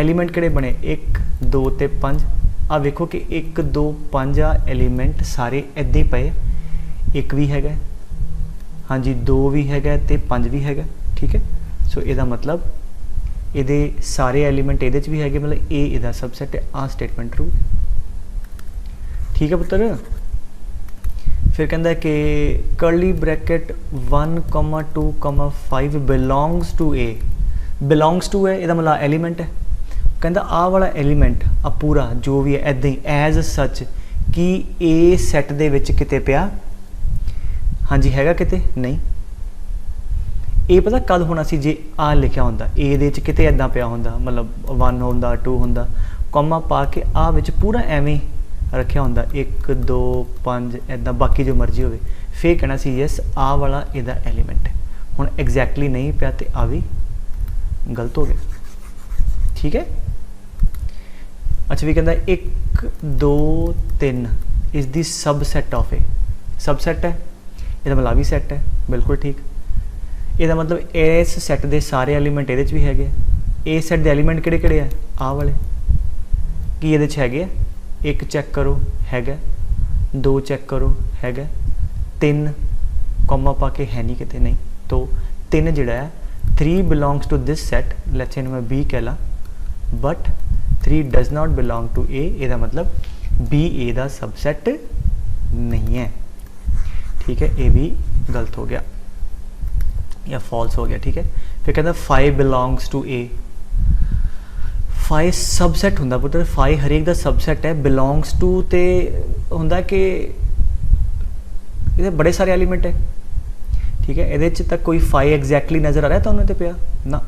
Speaker 1: एलीमेंट किहड़े बने 1 2 ते 5, आ वेखो कि 1 2 5 आ एलीमेंट सारे इदां ही पे, 1 भी है, हाँ जी 2 भी है तो 5 भी है, ठीक है। सो इसदा मतलब ये सारे एलीमेंट ये भी है, मतलब ए इहदा सबसैट है, आ स्टेटमेंट ट्रू, ठीक है पुत्र। फिर कहता है कि curly bracket 1,2,5 belongs to A, belongs to है, इसदा मतलब एलीमेंट है। कहता आ वाला एलीमेंट आ पूरा जो भी है इदां ही एज सच कि ए सैट दे विच किते पिया, हाँ जी हैगा किते नहीं। ये पता कद होना सी जे आ लिखा होंदा, ए दे च किते इदां पिया होंदा, मतलब 1 होंदा 2 होंदा, कॉमा पा के आ विच पूरा एवें रखा होंदा 1 2 5 इदां बाकी जो मर्जी होवे, फिर कहना सी यस आ वाला इहदा एलीमेंट है। हुण एग्जैक्टली नहीं पिया तो आ भी गलत हो गया, ठीक है। अच्छा भी कहता 1 2 3 इज़ दी सबसैट ऑफ ए, सबसैट है, इसदा मतलब भी सैट है, बिल्कुल ठीक। इसदा मतलब इस सैट के सारे एलीमेंट ये भी है, ए सैट के एलीमेंट किहड़े किहड़े है आ वाले, कि ये है 1 चैक करो है, 2 चैक करो है, 3 कॉमा पा के है नहीं किते नहीं, तो 3 जिहड़ा है 3 belongs to this set, let's say मैं बी कह ला, but 3 does not belong to A, इसदा मतलब बी ए दा सबसैट नहीं है, ठीक है, ए भी गलत हो गया या फॉल्स हो गया। ठीक है, फिर कहता five belongs to A. Five subset होंदा पुत्र, फाइव हरेक दा सबसैट है। बिलोंग्स टू ते होंदा कि ये बड़े सारे एलिमेंट है। ठीक है, ये तक कोई फाइव एग्जैक्टली नज़र आ रहा है तो उन्होंने पिया ना,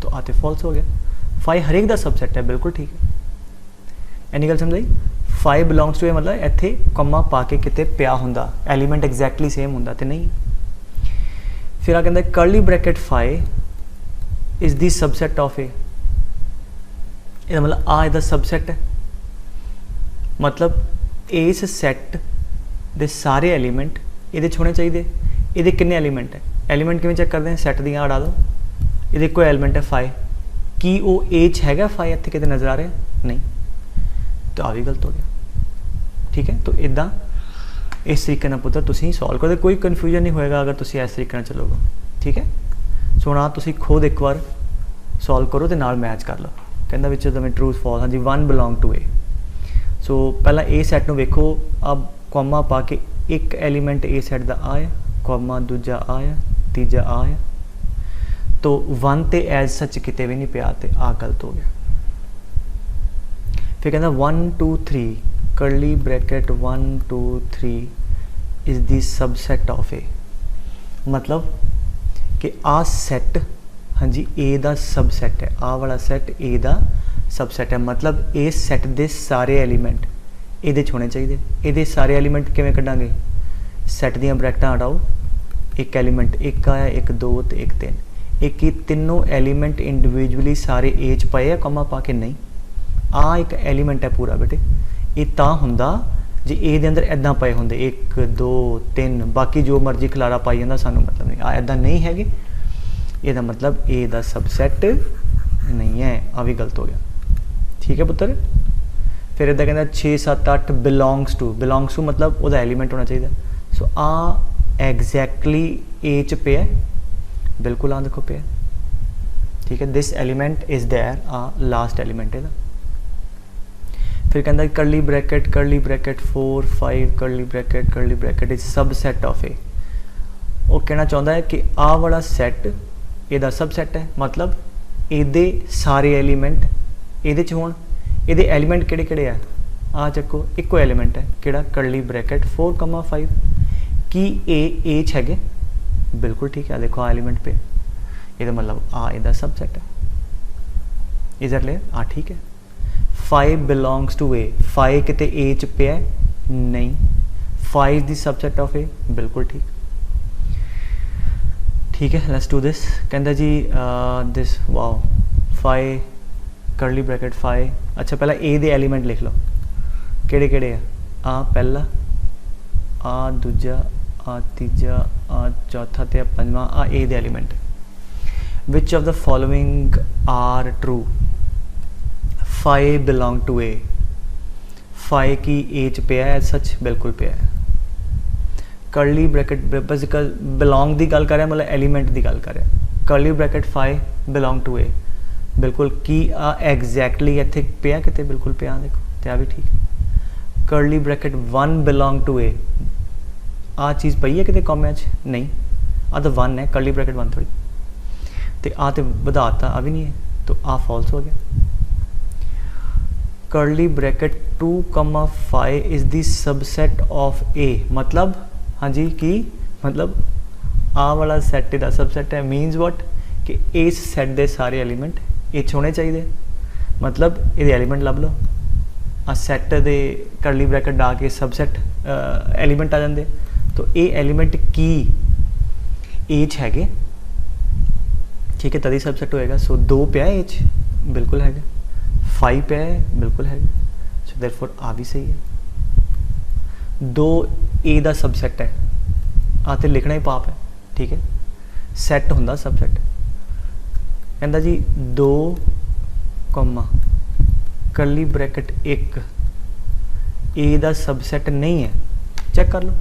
Speaker 1: तो आते फॉल्स हो गया। फाइव हरेक दा सबसैट है, बिल्कुल ठीक है। इन्नी गल समझ आई। फाइव बिलोंग्स टू ए मतलब इत्थे कम्मा पा के किते पिया हुंदा, एलीमेंट एग्जैक्टली सेम हुंदा ते नहीं। फिर आ कहंदा curly bracket five is the subset of A. ये मतलब आ इहदा सबसैट है, मतलब इस सैट दे सारे एलीमेंट ये होने चाहिए। ये किन्ने एलीमेंट है, एलीमेंट किवें चेक करते हैं, सैट दियाँ हटा दो, ये कोई एलीमेंट है फाइव, की वो ए च हैगा फाइव इत्थे किते नज़र आ रहा है नहीं, तो आ भी गलत हो गया। ठीक है, तो इदा इस तरीके ना पुत्र तुसीं सॉल्व करो, कोई कन्फ्यूजन नहीं होएगा अगर तुसीं इस तरीके ना चलोगे। ठीक है, सो हुण तुसीं खुद एक बार सॉल्व करो तो नाल मैच कर लो। कहंदा विच द ट्रू फॉल्स, हाँ जी वन बिलोंग टू ए। सो पहला ए सैट नूं वेखो, अब कॉमा पा के एक एलीमेंट ए सैट दा आया, कॉमा दूजा आया, तीजा आया, तो वन ते एज सच किते भी नहीं पिया, ते आ गलत हो गया। फिर कहना 1 2 3 curly bracket 1 2 3 is the subset of A, मतलब कि आ सैट हाँ जी ए दा सबसैट है, आ वाला सैट ए दा सबसैट है, मतलब इस सैट दे सारे एलीमेंट ये होने चाहिए। ये सारे एलीमेंट किवें कढांगे, सैट दियां ब्रैकेटां हटाओ, एक एलीमेंट एक आया, एक दो तो एक तीन, एक ही तीनों एलीमेंट इंडिविजुअली सारे ए च पाए कॉमा पा के नहीं, आ एक एलीमेंट है पूरा बेटे, ये तां हुंदा जे ए दे अंदर इदां पए हुंदे 1 2 3, बाकी जो मर्जी खलारा पाई जांदा सानू मतलब नहीं, आ इदां नहीं हैगे, ਇਹਦਾ मतलब ए दा सबसैट नहीं है, आ भी गलत हो गया। ठीक है पुत्र, फिर इदा कहना 6 7 8 बिलोंग्स टू मतलब वह एलीमेंट होना चाहिए। सो आ एग्जैक्टली ए च पे, बिल्कुल आ देखो पे। ठीक है, दिस एलीमेंट इज देयर, आ लास्ट एलीमेंट है। फिर कहता curly bracket 4 5 curly bracket is subset of A. वो कहना चाहता है कि आ वाला सैट ਇਹਦਾ सबसैट है, मतलब ਇਹਦੇ सारे एलीमेंट ਇਹਦੇ ਚ ਹੋਣ। ਇਹਦੇ एलीमेंट ਕਿਹੜੇ ਆ, ਆ ਚੱਕੋ ਇੱਕੋ एलीमेंट है ਕਿਹੜਾ, कर्ली ब्रैकेट 4 5 की ए च हैगे, बिल्कुल ठीक है। देखो आ एलीमेंट पे, ਇਹਦਾ मतलब आ ਇਹਦਾ सबसैट है, इज क्लियर, आ ठीक है। 5 बिलोंग्स टू ए, 5 किते ए च पे नहीं, 5 दी सबसैट ऑफ ए, बिल्कुल ठीक। ठीक है, लेट्स डू दिस। कहता जी दिस वाओ 5 कर्ली ब्रैकेट 5, अच्छा पहला ए दे एलीमेंट लिख लो, केड़े आ पहला, आ दूजा, आ तीजा, आ चौथा ते पंजवां, आ ए दे एलीमेंट। Which of the following are true, 5 belong to A, 5 की ए च पे है सच, बिल्कुल पे है। कर्ली ब्रैकेट बेसिकल बिलोंग की गल कर रहा, मतलब एलीमेंट की गल कर रहा। कर्ली ब्रैकेट 5 बिलोंग टू ए, बिल्कुल की आ एग्जैक्टली इत्थे पिया किते, बिल्कुल पिया, देखो तो आ भी ठीक। कर्ली ब्रैकेट 1 बिलोंग टू ए, आ चीज़ पई है किते कॉमे च नहीं, आ तो 1 है, कर्ली ब्रैकेट 1 थोड़ी, तो आ तो बढ़ाता, आ भी नहीं है, तो आ फॉल्स हो गया। Curly bracket 2 5 is the subset of A, मतलब हाँ जी की मतलब आ वाला सैट का सबसैट है, मीनस वॉट कि इस सैट दे सारे एलीमेंट ये होने चाहिए, मतलब ये एलीमेंट लभ लो, आ सैट दे कर्ली ब्रैकेट डा के सबसैट एलीमेंट आ जाते, तो ये एलीमेंट की एच है, ठीक है, तभी सबसैट होएगा। सो 2 पे है एच, बिल्कुल है, 5 पे है, बिल्कुल है, सो देयरफॉर आ भी सही है। 2 ए दा सबसैट है, आ तो लिखना ही पाप है, ठीक है, सैट हुंदा सबसैट। कहता जी 2 कर्ली ब्रैकेट 1 ए दा सबसैट नहीं है, चेक कर लो।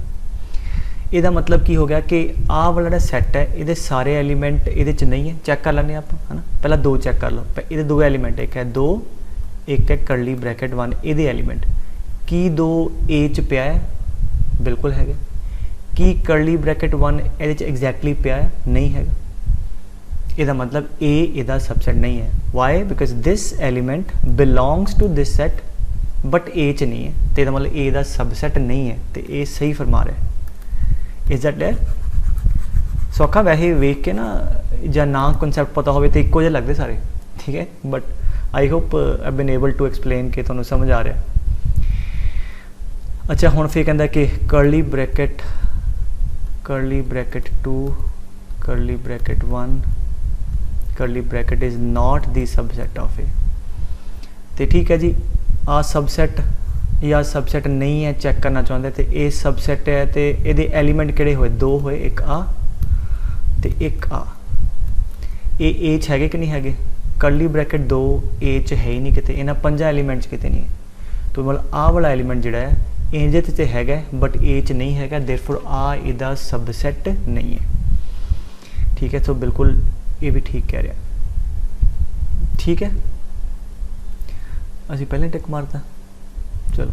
Speaker 1: ਇਹਦਾ मतलब की हो गया कि आ वाला जो सैट है ये सारे एलीमेंट ये नहीं है, चेक कर लें आप, है ना। पहला 2 चेक कर लो, ये 2 एलीमेंट, एक है 2, एक है कर्ली ब्रैकेट 1, ये एलीमेंट की 2 ए च पिया है, बिल्कुल है, ਕੀ ਕਰਲੀ ਬ੍ਰੈਕਟ 1 ਇਹਦੇ 'ਚ ਐਗਜ਼ੈਕਟਲੀ ਪਿਆ ਹੈ? ਨਹੀਂ ਹੈਗਾ। ਇਹਦਾ ਮਤਲਬ A ਇਹਦਾ ਸਬਸੈਟ ਨਹੀਂ ਹੈ। Why? Because this element belongs to this set but A 'ਚ ਨਹੀਂ ਹੈ, ਤੇ ਇਹਦਾ ਮਤਲਬ A ਦਾ ਸਬਸੈਟ ਨਹੀਂ ਹੈ, ਤੇ ਇਹ ਸਹੀ ਫਰਮਾ ਰਿਹਾ। Is that clear? ਸੌਖਾ ਵੈਸੇ ਵੇਖ ਕੇ ਨਾ ਜਾਂ ਨਾ ਕਨਸੈਪਟ ਪਤਾ ਹੋਵੇ ਤਾਂ ਇੱਕੋ ਜਿਹੇ ਲੱਗਦੇ ਸਾਰੇ, ਠੀਕ ਹੈ, but I hope I been able to explain ਕਿ ਤੁਹਾਨੂੰ ਸਮਝ ਆ ਰਿਹਾ। ਅੱਛਾ, ਹੁਣ ਫਿਰ ਕਹਿੰਦਾ ਕਿ curly bracket 2 curly bracket 1 curly bracket is not the subset of A। ਤੇ ਠੀਕ ਹੈ ਜੀ, ਆ ਸਬਸੈਟ ਜਾਂ ਸਬਸੈਟ ਨਹੀਂ ਹੈ ਚੈੱਕ ਕਰਨਾ ਚਾਹੁੰਦੇ, ਤੇ ਇਹ ਸਬਸੈਟ ਹੈ, ਤੇ ਇਹਦੇ ਐਲੀਮੈਂਟ ਕਿਹੜੇ ਹੋਏ? 2 ਹੋਏ, ਇੱਕ ਆ ਤੇ ਇੱਕ ਆ। ਇਹ A 'ਚ ਹੈਗੇ ਕਿ ਨਹੀਂ ਹੈਗੇ? ਕਰਲੀ ਬ੍ਰੈਕਟ 2 A 'ਚ ਹੈ ਹੀ ਨਹੀਂ ਕਿਤੇ, ਇਹਨਾਂ 5 ਐਲੀਮੈਂਟ 'ਚ ਕਿਤੇ ਨਹੀਂ ਹੈ। तो मतलब आ वाला एलीमेंट जोड़ा है इंजे तो है बट ए च नहीं है, देयरफॉर आ इहदा सबसैट नहीं है। ठीक है, तो बिल्कुल ये भी ठीक कह रहा। ठीक है, असी पहले टिक मारता। चलो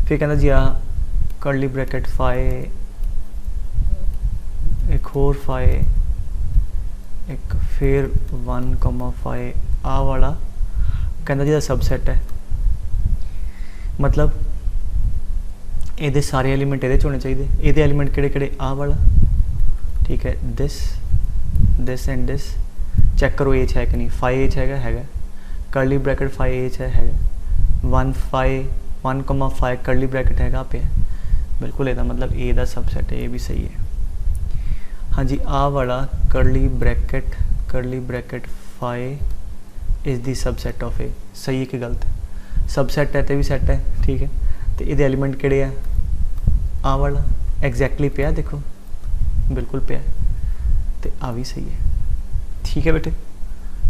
Speaker 1: फिर कहना जी आ कर्ली ब्रैकेट फाइव, एक होर फाइव, एक फिर 1,5 आ वाला कहना जी सबसैट है, मतलब ये सारे एलीमेंट ये होने चाहिए। ये एलीमेंट किहड़े किहड़े? आ वाला, ठीक है, दिस एंड दिस। चेक करो एच है कि नहीं, 5H हैगा, कर्ली ब्रैकेट 5H है, 1,5 कर्ली ब्रैकेट हैगा पे, बिल्कुल ये मतलब ए दा सबसैट है, ये भी सही है। हाँ जी, आ वाला curly bracket 5 is the subset of A, सही है कि गलत है? सबसैट है तो भी सैट है, ठीक है। तो ये एलीमेंट किहड़े है? आ वाला एग्जैक्टली पे, देखो बिल्कुल पे, तो आ भी सही है। ठीक है बेटे।